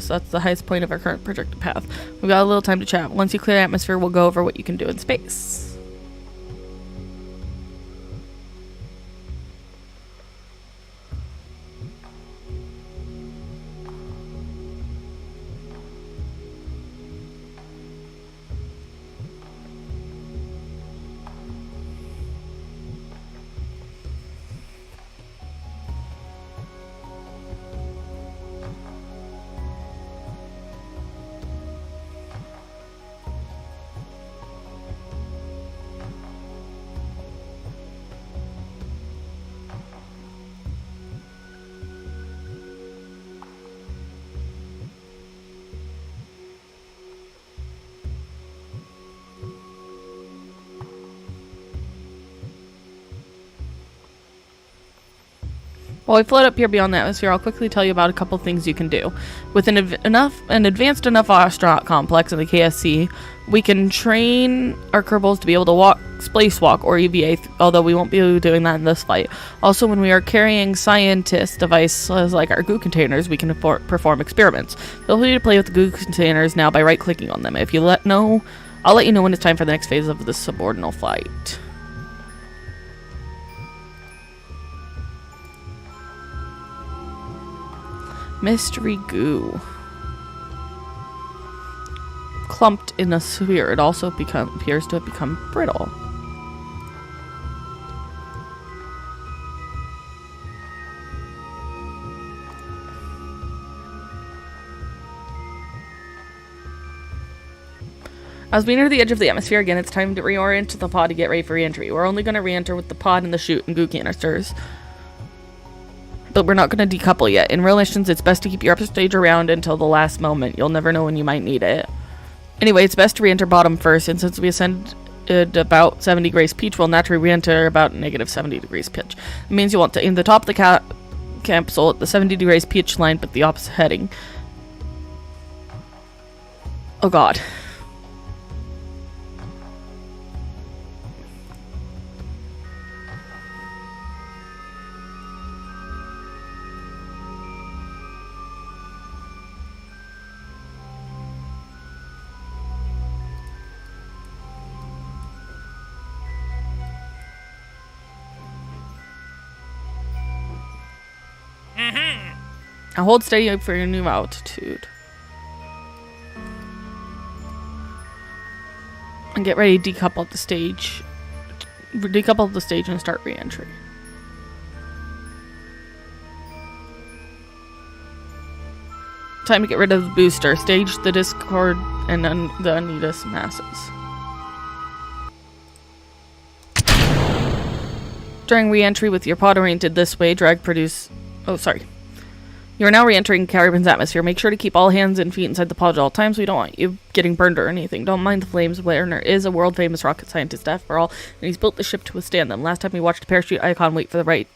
That's the highest point of our current projected path. We've got a little time to chat. Once you clear the atmosphere, we'll go over what you can do in space. While we float up here beyond the atmosphere, I'll quickly tell you about a couple things you can do. With an advanced enough astronaut complex in the KSC, we can train our Kerbals to be able to walk, spacewalk, or EVA, although we won't be doing that in this flight. Also, when we are carrying scientist devices like our goo containers, we can perform experiments. Feel free to play with the goo containers now by right-clicking on them. If you I'll let you know when it's time for the next phase of the subordinal flight. Mystery goo. Clumped in a sphere, it also appears to have become brittle. As we near the edge of the atmosphere again, it's time to reorient the pod to get ready for re-entry. We're only going to re-enter with the pod and the chute and goo canisters. But we're not going to decouple yet. In real missions, it's best to keep your upstage around until the last moment. You'll never know when you might need it. Anyway, it's best to re-enter bottom first, and since we ascended about 70 degrees pitch, we'll naturally re-enter about negative 70 degrees pitch. It means you want to aim the top of the capsule at the 70 degrees pitch line, but the opposite heading. Oh god. Now hold steady for your new altitude. And get ready to decouple the stage. Decouple the stage and start re-entry. Time to get rid of the booster. Stage the Discord and the Anitas masses. During re-entry with your pod oriented this way, drag produce... Oh, sorry. You are now re-entering Carbon's atmosphere. Make sure to keep all hands and feet inside the pod at all times. We don't want you getting burned or anything. Don't mind the flames. Werner is a world-famous rocket scientist after all, and he's built the ship to withstand them. Last time we watched the parachute icon wait for the right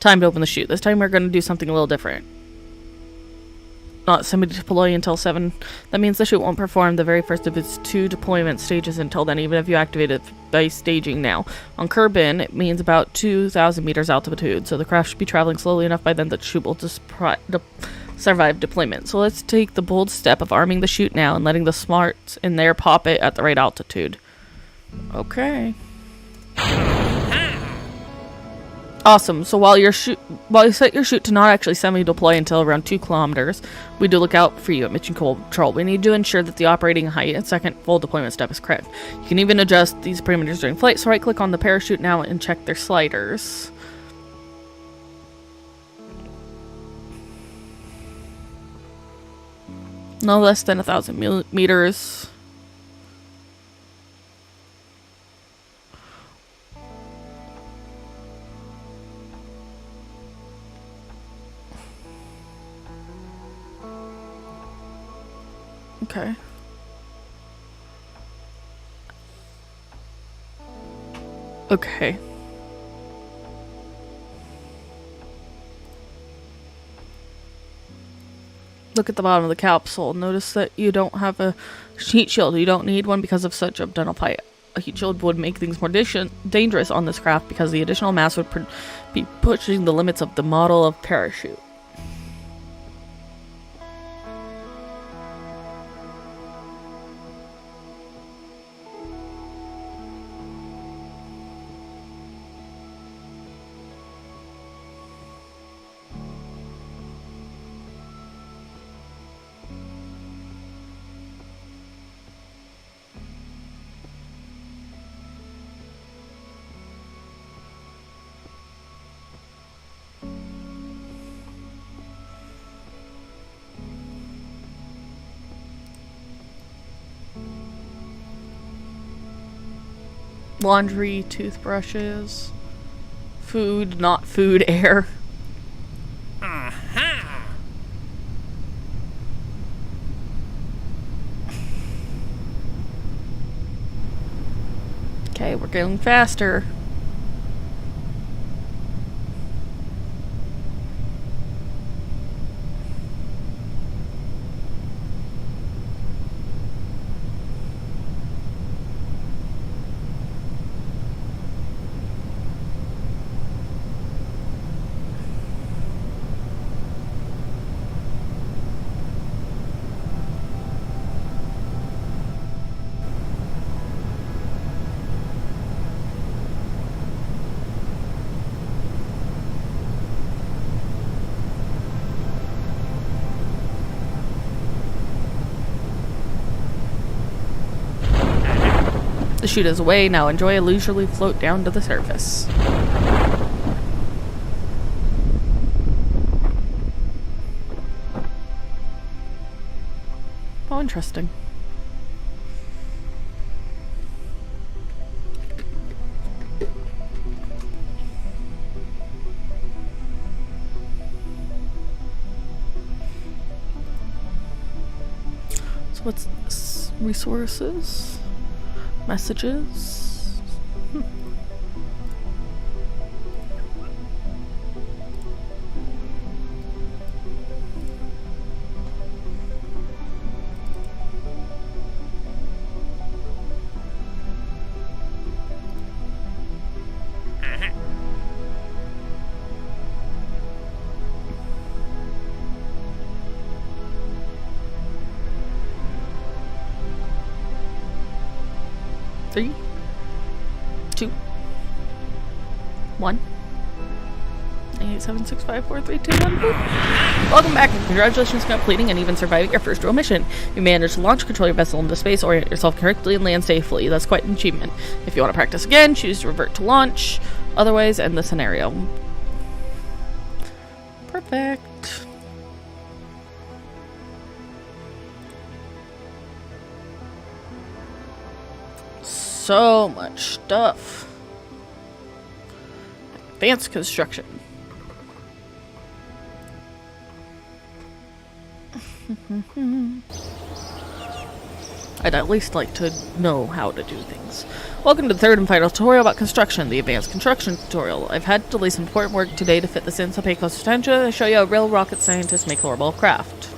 time to open the chute. This time we're going to do something a little different. Not semi-deploy until 7. That means the chute won't perform the very first of its 2 deployment stages until then, even if you activate it by staging now. On Kerbin, it means about 2,000 meters altitude, so the craft should be traveling slowly enough by then that the chute will just survive deployment. So let's take the bold step of arming the chute now and letting the smarts in there pop it at the right altitude. Okay. Awesome. So while you set your chute to not actually semi-deploy until around 2 kilometers, we do look out for you at Mission Control. We need to ensure that the operating height and second full deployment step is correct. You can even adjust these parameters during flight, so right-click on the parachute now and check their sliders. No less than 1,000 meters. Okay. Okay. Look at the bottom of the capsule. Notice that you don't have a heat shield. You don't need one because of such abdominal height. A heat shield would make things more dangerous on this craft because the additional mass would be pushing the limits of the model of parachute. Laundry, toothbrushes, food, not food, air. Okay, we're going faster. The chute is away. Now enjoy a leisurely float down to the surface. Oh, interesting. So what's this? Resources? Messages? Three, 2, 1. 987654321. Welcome back, and congratulations on completing and even surviving your first real mission. You managed to launch control your vessel into space, orient yourself correctly, and land safely. That's quite an achievement. If you want to practice again, choose to revert to launch. Otherwise, end the scenario. Perfect. So much stuff. Advanced construction. I'd at least like to know how to do things. Welcome to the third and final tutorial about construction, the advanced construction tutorial. I've had to delay some important work today to fit this in, so pay close attention and show you how real rocket scientists make horrible craft.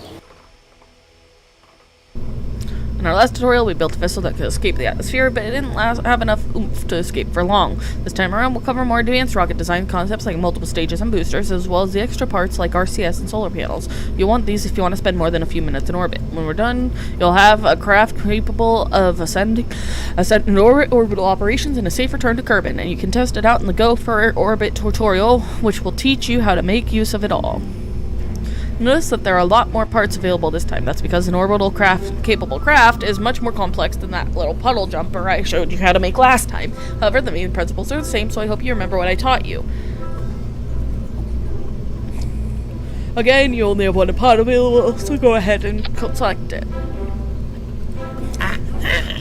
In our last tutorial, we built a vessel that could escape the atmosphere, but it didn't have enough oomph to escape for long. This time around, we'll cover more advanced rocket design concepts like multiple stages and boosters, as well as the extra parts like RCS and solar panels. You'll want these if you want to spend more than a few minutes in orbit. When we're done, you'll have a craft capable of ascent in orbital operations and a safe return to Kerbin, and you can test it out in the Go for Orbit tutorial, which will teach you how to make use of it all. Notice that there are a lot more parts available this time. That's because an orbital capable craft is much more complex than that little puddle jumper I showed you how to make last time. However, the main principles are the same, so I hope you remember what I taught you. Again, you only have one pod available, so go ahead and select it.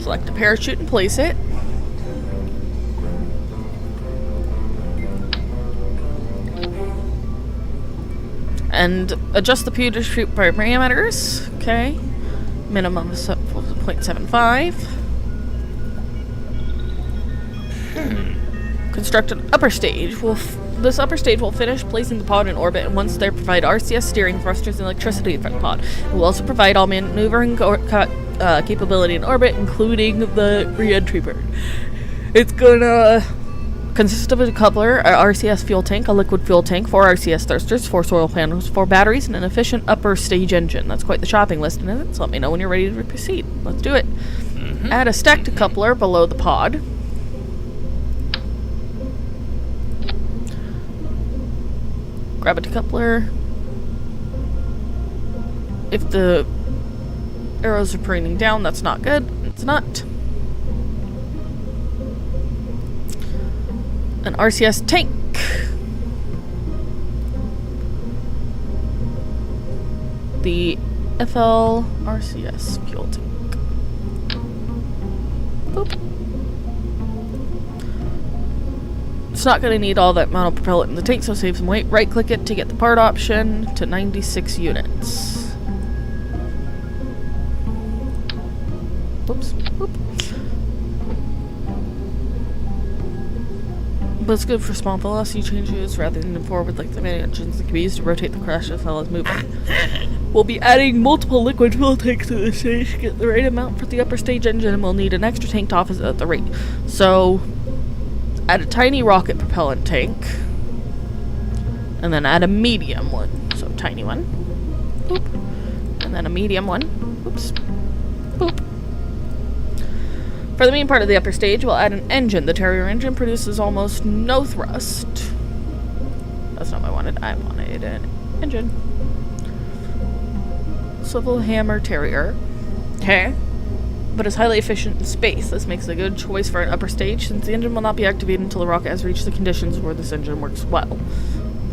Select a parachute and place it. And adjust the parachute parameters. Okay. Minimum is 0.75. Construct an upper stage. This upper stage will finish placing the pod in orbit, and once there, provide RCS steering, thrusters, and electricity for the pod. It will also provide all maneuvering capability in orbit, including the re-entry burn. It's gonna consist of a coupler, a RCS fuel tank, a liquid fuel tank, 4 RCS thrusters, 4 solar panels, 4 batteries, and an efficient upper stage engine. That's quite the shopping list in it, so let me know when you're ready to proceed. Let's do it. Add a stacked coupler below the pod. Grab a decoupler. If the arrows are pointing down, that's not good. It's not. An RCS tank. The FL RCS fuel tank. Boop. It's not going to need all that amount of propellant in the tank, so save some weight. Right click it to get the part option to 96 units. Oops. Oop. But it's good for small velocity changes rather than forward like the main engines that can be used to rotate the crash as well as moving. We'll be adding multiple liquid fuel tanks to the stage to get the right amount for the upper stage engine, and we'll need an extra tank to offset at the rate. So, add a tiny rocket propellant tank, and then add a medium one. So, tiny one. Boop. And then a medium one. Oops. Boop. For the main part of the upper stage, we'll add an engine. The Terrier engine produces almost no thrust. That's not what I wanted. I wanted an engine. Swivel hammer Terrier. Okay. But it's highly efficient in space. This makes it a good choice for an upper stage, since the engine will not be activated until the rocket has reached the conditions where this engine works well.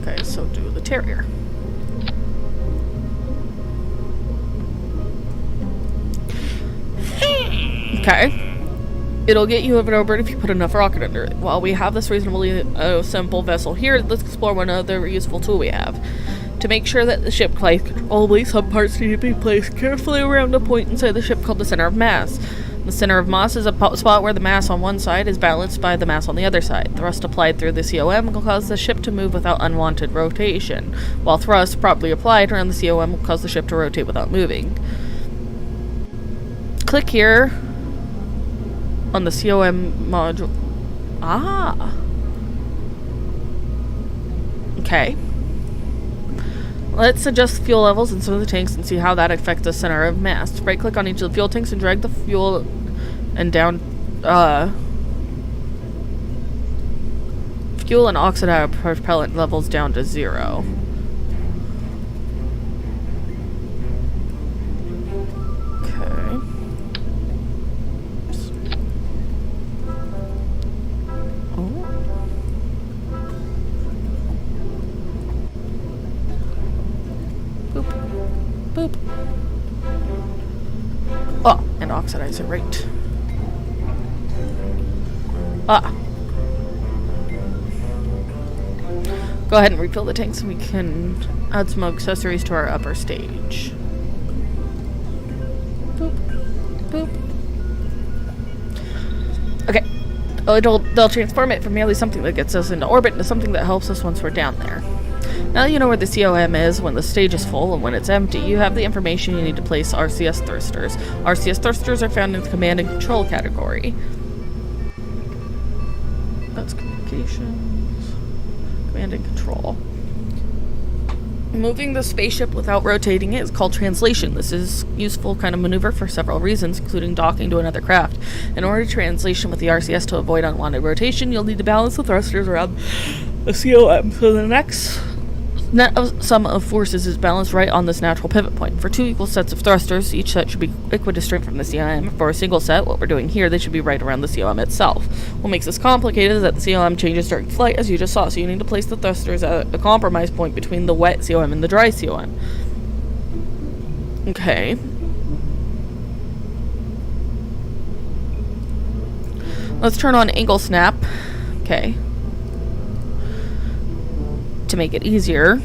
Okay, so do the Terrier. Okay. It'll get you over and over if you put enough rocket under it. While we have this reasonably simple vessel here, let's explore one other useful tool we have. To make sure that the ship flies controllably, some parts need to be placed carefully around a point inside the ship called the center of mass. The center of mass is a spot where the mass on one side is balanced by the mass on the other side. Thrust applied through the COM will cause the ship to move without unwanted rotation, while thrust properly applied around the COM will cause the ship to rotate without moving. Click here on the COM module. Ah. Okay. Let's adjust fuel levels in some of the tanks and see how that affects the center of mass. Right click on each of the fuel tanks and drag the fuel and down fuel and oxidize propellant levels down to 0. Okay. Oh. Boop. Boop. Oh, and oxidize it, right. Ah. Go ahead and refill the tanks and we can add some accessories to our upper stage. Boop. Boop. Okay. They'll transform it from merely something that gets us into orbit into something that helps us once we're down there. Now that you know where the COM is when the stage is full and when it's empty, you have the information you need to place RCS thrusters. RCS thrusters are found in the command and control category. That's communications, command and control. Moving the spaceship without rotating it is called translation. This is useful kind of maneuver for several reasons, including docking to another craft. In order to translation with the RCS to avoid unwanted rotation, you'll need to balance the thrusters around the COM. So the next net sum of forces is balanced right on this natural pivot point. For 2 equal sets of thrusters, each set should be equidistant from the COM. For a single set, what we're doing here, they should be right around the COM itself. What makes this complicated is that the COM changes during flight, as you just saw, so you need to place the thrusters at a compromise point between the wet COM and the dry COM. Okay. Let's turn on angle snap. Okay. To make it easier,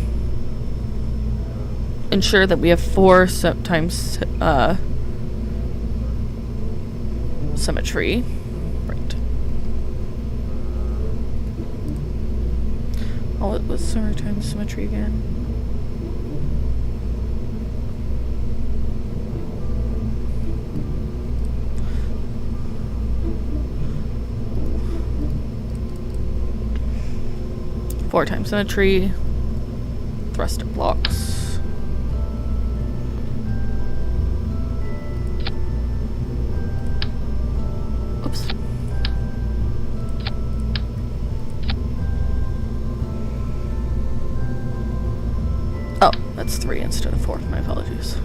ensure that we have 4 times symmetry. Right. Oh, it was times symmetry again. Four times symmetry, thruster blocks. Oops. Oh, that's 3 instead of 4. My apologies.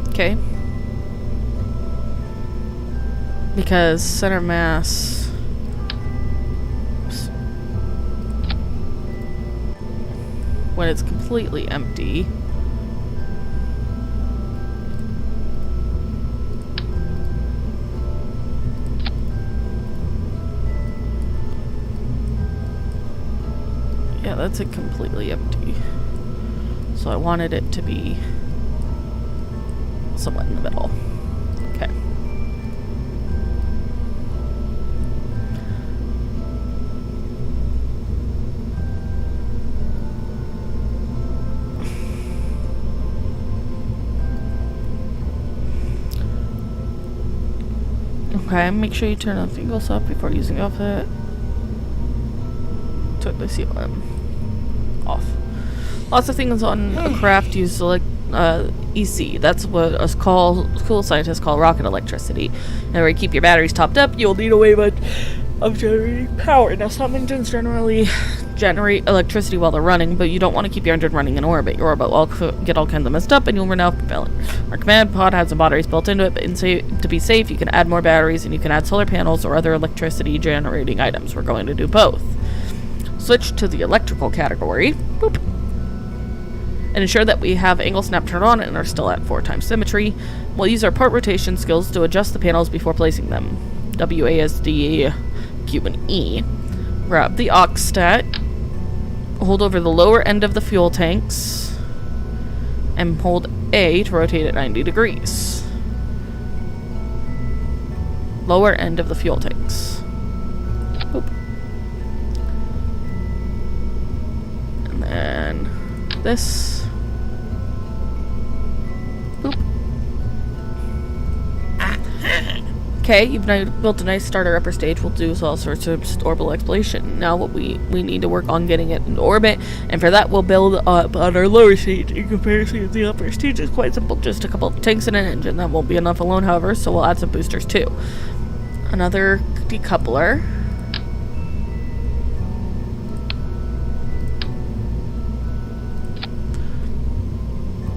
Okay. Because center mass... Oops. When it's completely empty... Yeah, that's it completely empty. So I wanted it to be somewhat in the middle. Okay. Okay, make sure you turn on fuel up before using off it. Took the CLM off. Lots of things on a craft use like EC. That's what us cool scientists call rocket electricity. And where you keep your batteries topped up, you'll need a way of generating power. Now, some engines generally generate electricity while they're running, but you don't want to keep your engine running in orbit. Your orbit will get all kinds of messed up, and you'll run out of propellant. Our command pod has some batteries built into it, but to be safe, you can add more batteries, and you can add solar panels or other electricity generating items. We're going to do both. Switch to the electrical category. Boop. And ensure that we have angle snap turned on and are still at 4 times symmetry. We'll use our part rotation skills to adjust the panels before placing them. WASD, Q, and E. Grab the aux stat. Hold over the lower end of the fuel tanks. And hold A to rotate at 90 degrees. Lower end of the fuel tanks. Boop. And then this. Boop. Okay, you've now built a nice starter upper stage. We'll do all sorts of orbital exploration. Now what we need to work on getting it into orbit, and for that we'll build up on our lower stage. In comparison to the upper stage, it's quite simple, just a couple of tanks and an engine. That won't be enough alone, however, so we'll add some boosters too. Another decoupler.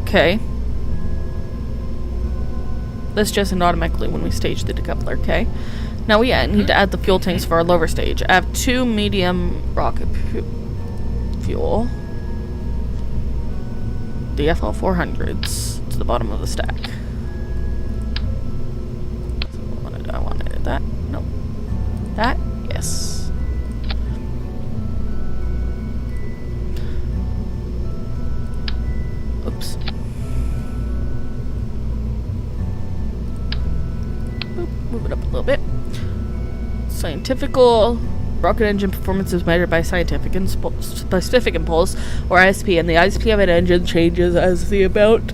Okay. This just automatically when we stage the decoupler, okay? Now we need to add the fuel tanks for our lower stage. I have 2 medium rocket fuel. The FL400s to the bottom of the stack. So what did I want to do? That? No. That? Yes. Oops. Move it up a little bit. Scientifical rocket engine performance is measured by specific impulse, or ISP, and the ISP of an engine changes as the amount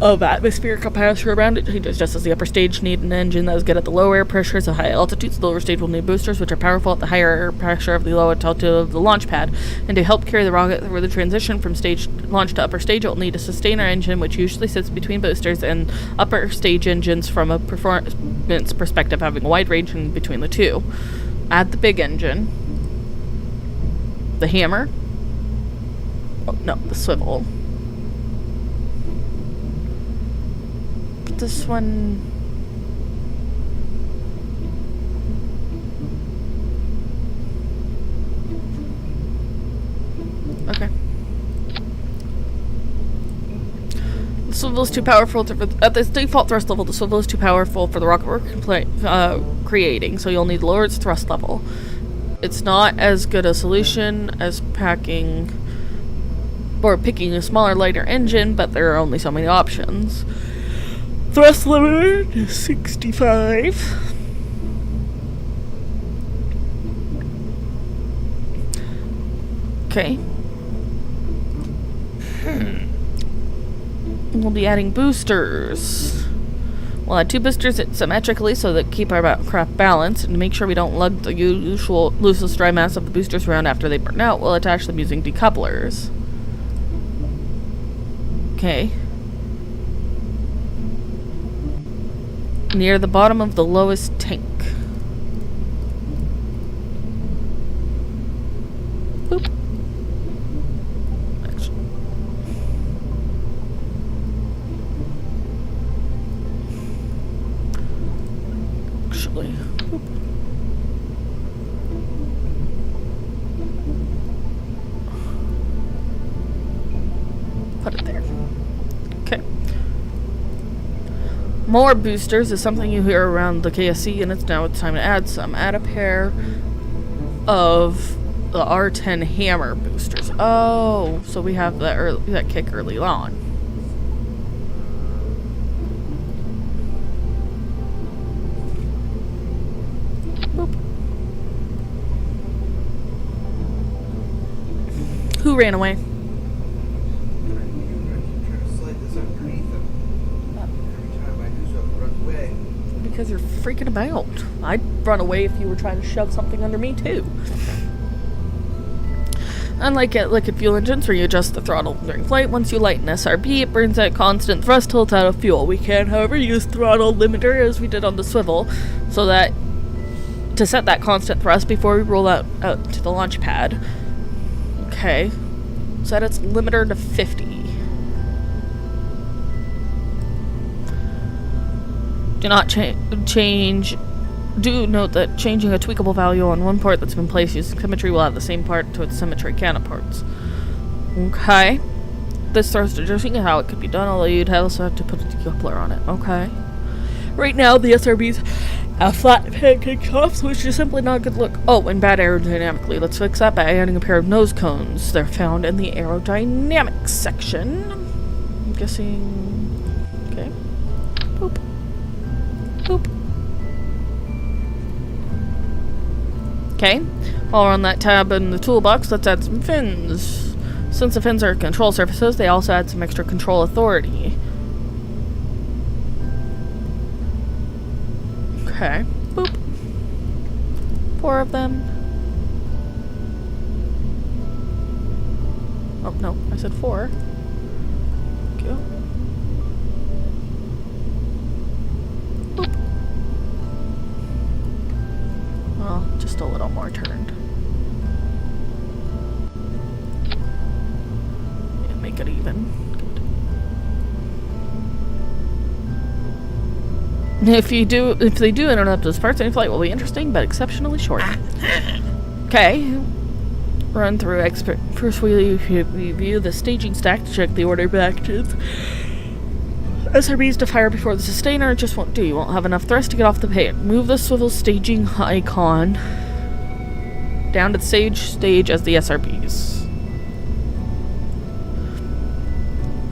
of atmospheric capacity around it changes, just as the upper stage need an engine that is good at the low air pressures at high altitudes. The lower stage will need boosters, which are powerful at the higher air pressure of the low altitude of the launch pad. And to help carry the rocket through the transition from stage launch to upper stage, it will need a sustainer engine, which usually sits between boosters and upper stage engines from a performance perspective, having a wide range in between the two. Add the big engine, the hammer, oh, no, the swivel. This one, okay. The swivel is too powerful at this default thrust level. The swivel is too powerful for the rocket we're creating, so you'll need to lower its thrust level. It's not as good a solution as picking a smaller, lighter engine, but there are only so many options. Thrust limit is 65. Okay. We'll be adding boosters. We'll add 2 boosters symmetrically so that keep our craft balanced, and to make sure we don't lug the usual loosest dry mass of the boosters around after they burn out, we'll attach them using decouplers. Okay. Near the bottom of the lowest tank. Boop. Actually. Boop. Put it there. Okay. More boosters is something you hear around the KSC, and it's time to add some. Add a pair of the R10 hammer boosters. Oh, so we have that kick early on. Boop. Who ran away? Because you're freaking about. I'd run away if you were trying to shove something under me too. Unlike at liquid fuel engines where you adjust the throttle during flight, once you lighten SRB, it burns at constant thrust till it's out of fuel. We can, however, use throttle limiter as we did on the swivel, so that to set that constant thrust before we roll out to the launch pad. Okay. Set its limiter to 50. Do not change. Do note that changing a tweakable value on one port that's been placed using symmetry will add the same part to its symmetry counterparts. Okay. This thrust adjusting is how it could be done, although you'd also have to put a decoupler on it. Okay. Right now, the SRBs have flat pancake tops, which is simply not a good look. Oh, and bad aerodynamically. Let's fix that by adding a pair of nose cones. They're found in the aerodynamics section. I'm guessing. Okay. Boop. Boop. Okay, while we're on that tab in the toolbox, let's add some fins. Since the fins are control surfaces, they also add some extra control authority. Okay. Boop. 4 of them. Oh, no. I said 4. Thank you. Boop. Well, just a little more turned. Yeah, make it even. If they do interrupt those parts, any flight will be interesting, but exceptionally short. Okay. Run through expert. First, we review the staging stack to check the order of actions. SRBs to fire before the sustainer just won't do. You won't have enough thrust to get off the pit. Move the swivel staging icon down to the stage as the SRBs.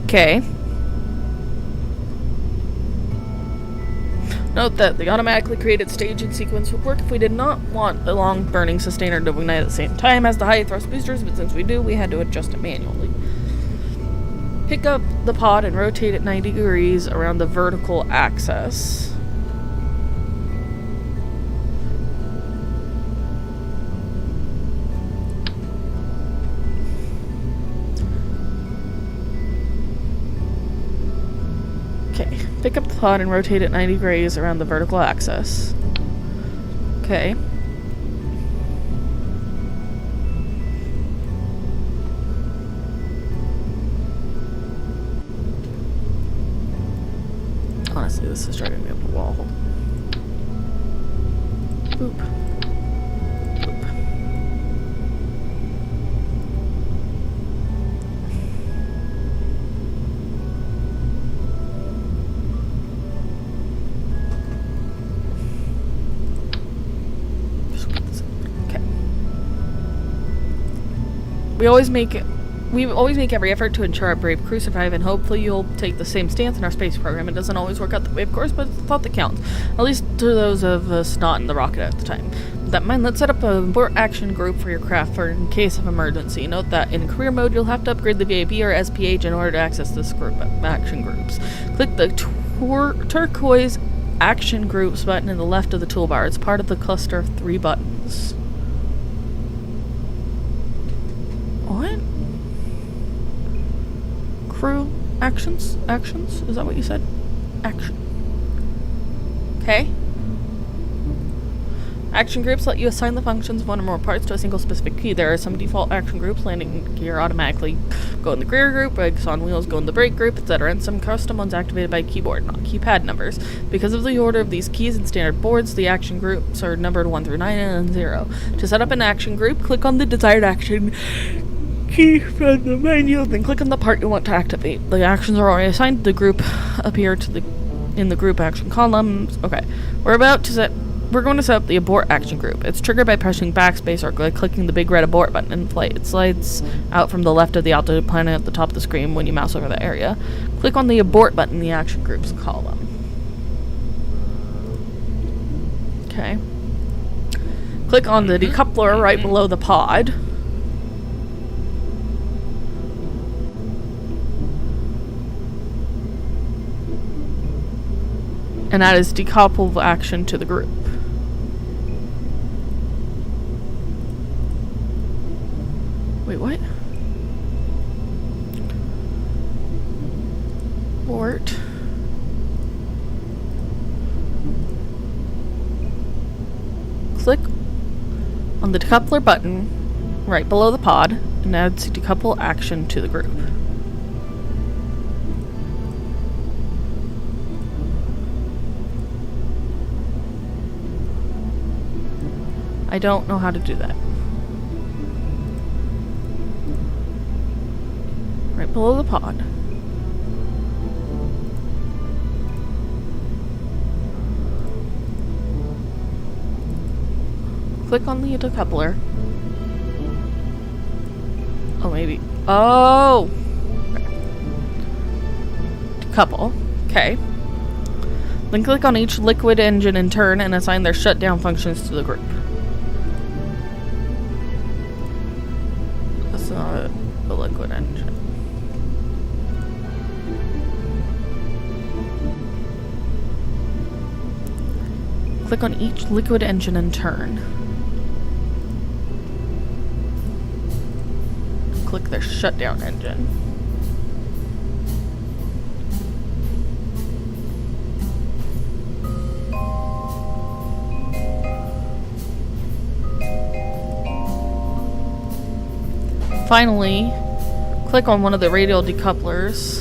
Okay. Note that the automatically created staging sequence would work if we did not want the long burning sustainer to ignite at the same time as the high thrust boosters, but since we do, we had to adjust it manually. Pick up the pod and rotate it 90 degrees around the vertical axis. Okay, pick up the pod and rotate it 90 degrees around the vertical axis. Okay. Honestly, this is driving me up a wall. Boop. Boop. Okay. We always make every effort to ensure our brave crew survive, and hopefully you'll take the same stance in our space program. It doesn't always work out that way, of course, but it's the thought that counts. At least to those of us not in the rocket at the time. With that in mind, let's set up a abort action group for your craft for in case of emergency. Note that in career mode, you'll have to upgrade the VAP or SPH in order to access this group action groups. Click the turquoise action groups button in the left of the toolbar. It's part of the cluster of 3 buttons. What? Crew actions? Actions? Is that what you said? Action. Okay. Action groups let you assign the functions of one or more parts to a single specific key. There are some default action groups. Landing gear automatically go in the career group, brakes on wheels go in the brake group, etc. And some custom ones activated by keyboard, not keypad numbers. Because of the order of these keys in standard boards, the action groups are numbered 1 through 9 and 0. To set up an action group, click on the desired action key from the menu, then click on the part you want to activate. The actions are already assigned to the group appear in the group action columns. Okay, we're going to set up the abort action group. It's triggered by pressing backspace or clicking the big red abort button in flight. It slides out from the left of the altitude planet at the top of the screen when you mouse over the area. Click on the abort button in the action groups column. Okay. Click on the decoupler right below the pod. And that is decouple action to the group. Wait, what? Abort. Click on the decoupler button right below the pod and add to decouple action to the group. I don't know how to do that. Right below the pod. Click on the decoupler. Oh, maybe. Oh! Okay. Decouple. Okay. Then click on each liquid engine in turn and assign their shutdown functions to the group. That's not a liquid engine. Click on each liquid engine in turn. Click their shutdown engine. Finally, click on one of the radial decouplers.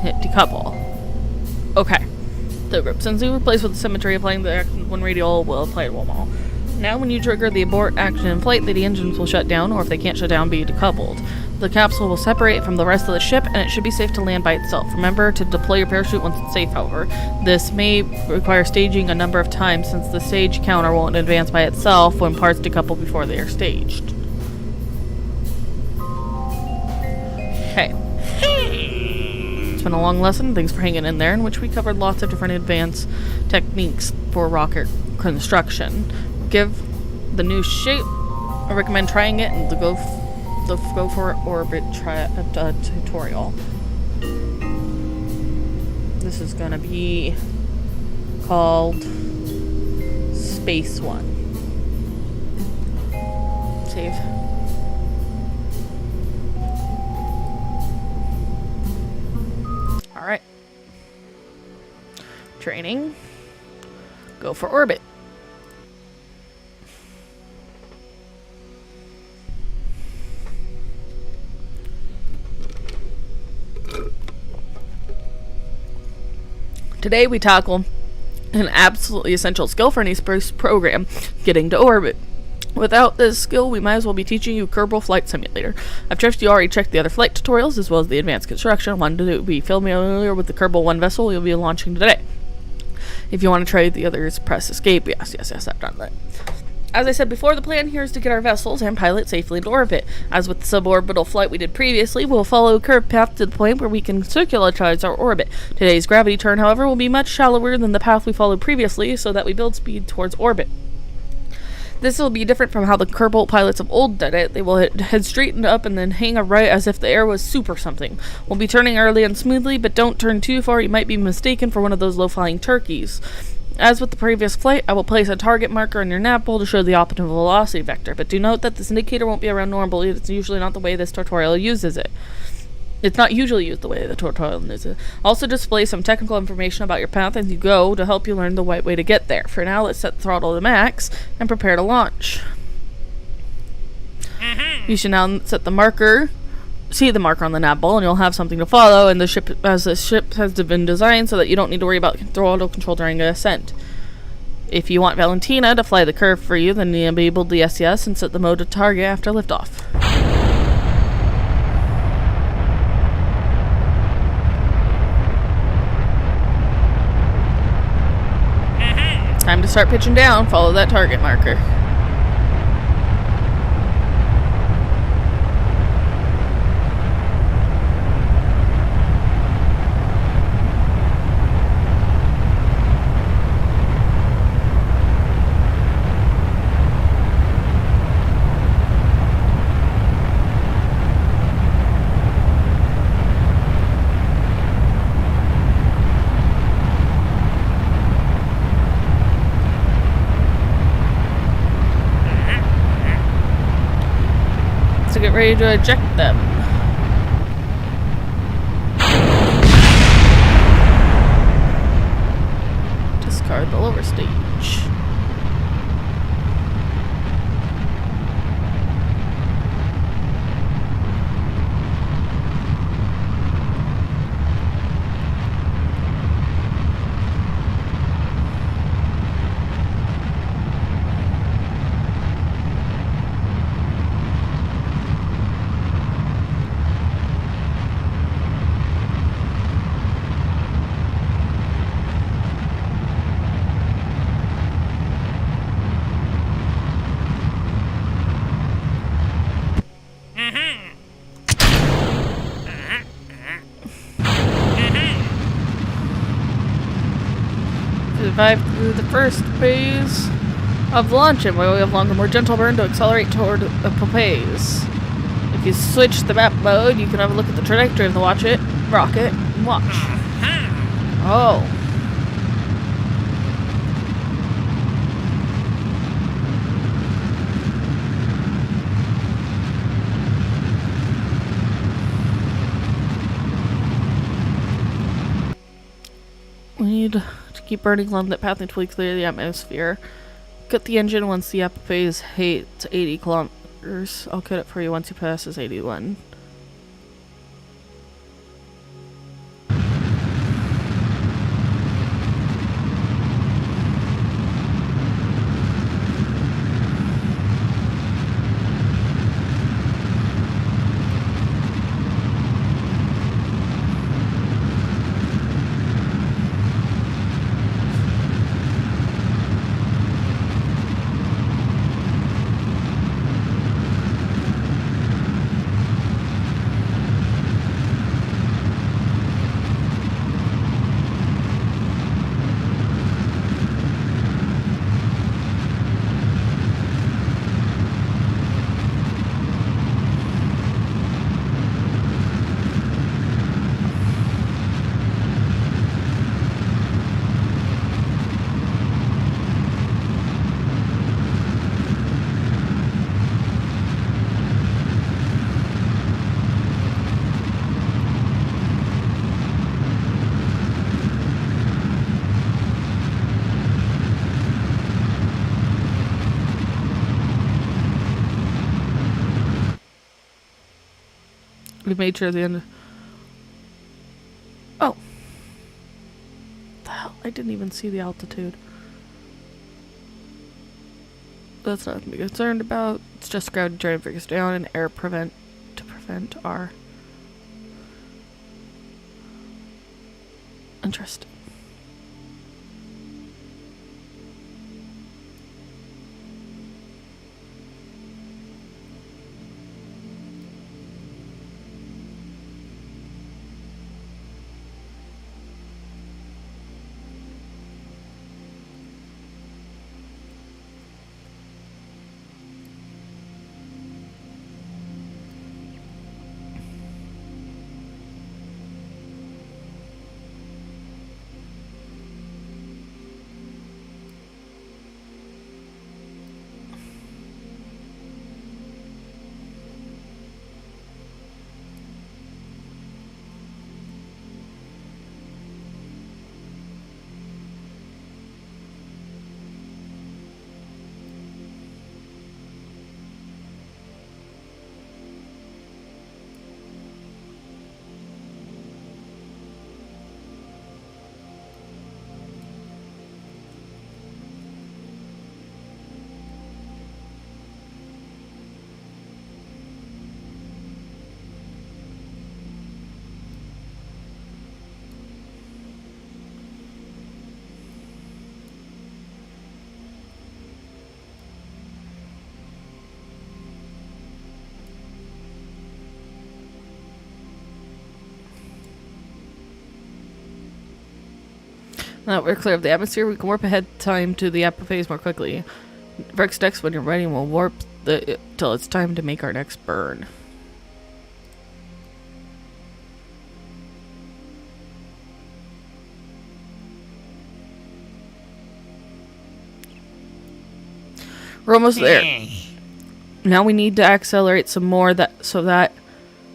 Hit decouple. Okay. The grip sensing replaced with the symmetry, applying the action when radial will apply to them all. Now when you trigger the abort action in flight, the engines will shut down, or if they can't shut down, be decoupled. The capsule will separate from the rest of the ship, and it should be safe to land by itself. Remember to deploy your parachute once it's safe, however. This may require staging a number of times, since the stage counter won't advance by itself when parts decouple before they are staged. Okay. It's been a long lesson, thanks for hanging in there, in which we covered lots of different advanced techniques for rocket construction. Give the new shape, I recommend trying it in the Go for Orbit tutorial. This is going to be called Space 1. Save. Alright. Training. Go for orbit. Today we tackle an absolutely essential skill for any space program, getting to orbit. Without this skill, we might as well be teaching you Kerbal Flight Simulator. I've trusted you already checked the other flight tutorials as well as the advanced construction. I wanted to be familiar with the Kerbal 1 vessel you'll be launching today. If you want to try the others, press escape. Yes, I've done that. As I said before, the plan here is to get our vessels and pilot safely into orbit. As with the suborbital flight we did previously, we'll follow a curved path to the point where we can circularize our orbit. Today's gravity turn, however, will be much shallower than the path we followed previously, so that we build speed towards orbit. This will be different from how the Kerbal pilots of old did it. They will head straight up and then hang a right as if the air was soup or something. We'll be turning early and smoothly, but don't turn too far. You might be mistaken for one of those low-flying turkeys. As with the previous flight, I will place a target marker on your nav pole to show the optimal velocity vector, but do note that this indicator won't be around normally. It's usually not the way this tutorial uses it. It's not usually used the way the tutorial uses it. Also display some technical information about your path as you go to help you learn the right way to get there. For now, let's set the throttle to max and prepare to launch. You should now set the marker, see the marker on the nav ball, and you'll have something to follow. And the ship has been designed so that you don't need to worry about throttle control during an ascent. If you want Valentina to fly the curve for you, then you enable the SES and set the mode to target after liftoff. Time to start pitching down. Follow that target marker. Get ready to eject them. Discard the lower stage. Survive through the first phase of the launch, and while we have longer, more gentle burn to accelerate toward Popeyes. If you switch the map mode, you can have a look at the trajectory of the rocket and watch. Oh. need to keep burning along that path until we clear the atmosphere. Cut the engine once the apophase hits 80 kilometers. I'll cut it for you once you passes 81. We made sure the end. Oh. The hell? I didn't even see the altitude. That's nothing to be concerned about. It's just gravity trying to bring us down and air to prevent our. Interesting. Now that we're clear of the atmosphere, we can warp ahead time to the apophase more quickly. Breaks next when you're ready, and we'll warp till it's time to make our next burn. We're almost there. Now we need to accelerate some more so that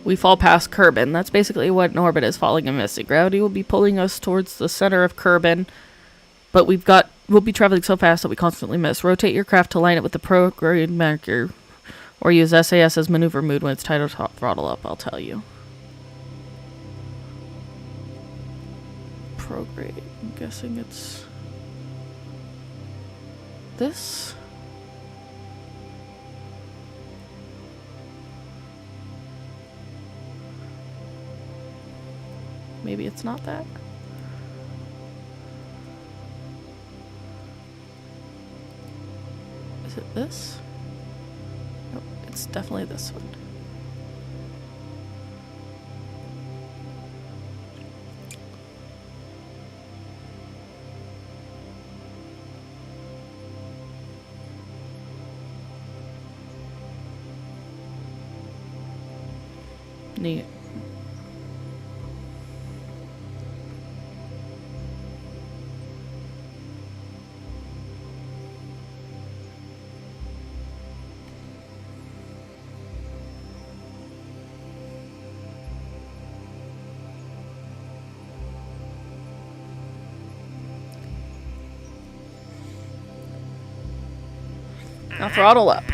we fall past Kerbin. That's basically what an orbit is, falling in missing. Gravity will be pulling us towards the center of Kerbin, but we'll be traveling so fast that we constantly miss. Rotate your craft to line it with the prograde marker, or use SAS as maneuver mode when it's time to throttle up, I'll tell you. Prograde. I'm guessing it's this? Maybe it's not that. Is it this? Nope, it's definitely this one. Neat. Now throttle up.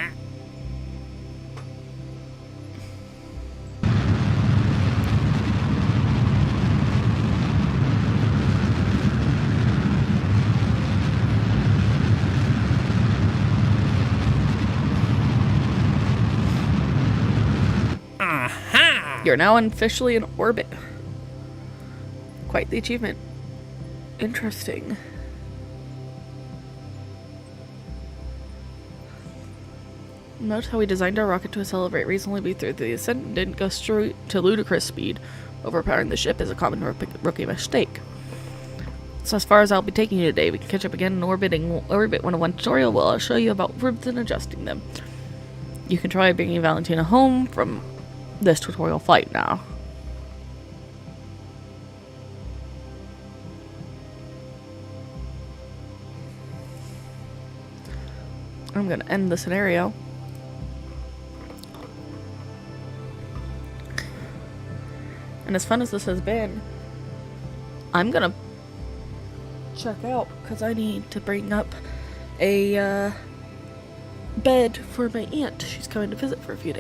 You're now officially in orbit. Quite the achievement. Interesting. Note how we designed our rocket to accelerate reasonably through the ascent and didn't go straight to ludicrous speed. Overpowering the ship is a common rookie mistake. So as far as I'll be taking you today, we can catch up again in Orbit 101 tutorial where I'll show you about ribs and adjusting them. You can try bringing Valentina home from this tutorial flight now. I'm going to end the scenario. And as fun as this has been, I'm going to check out because I need to bring up a bed for my aunt. She's coming to visit for a few days.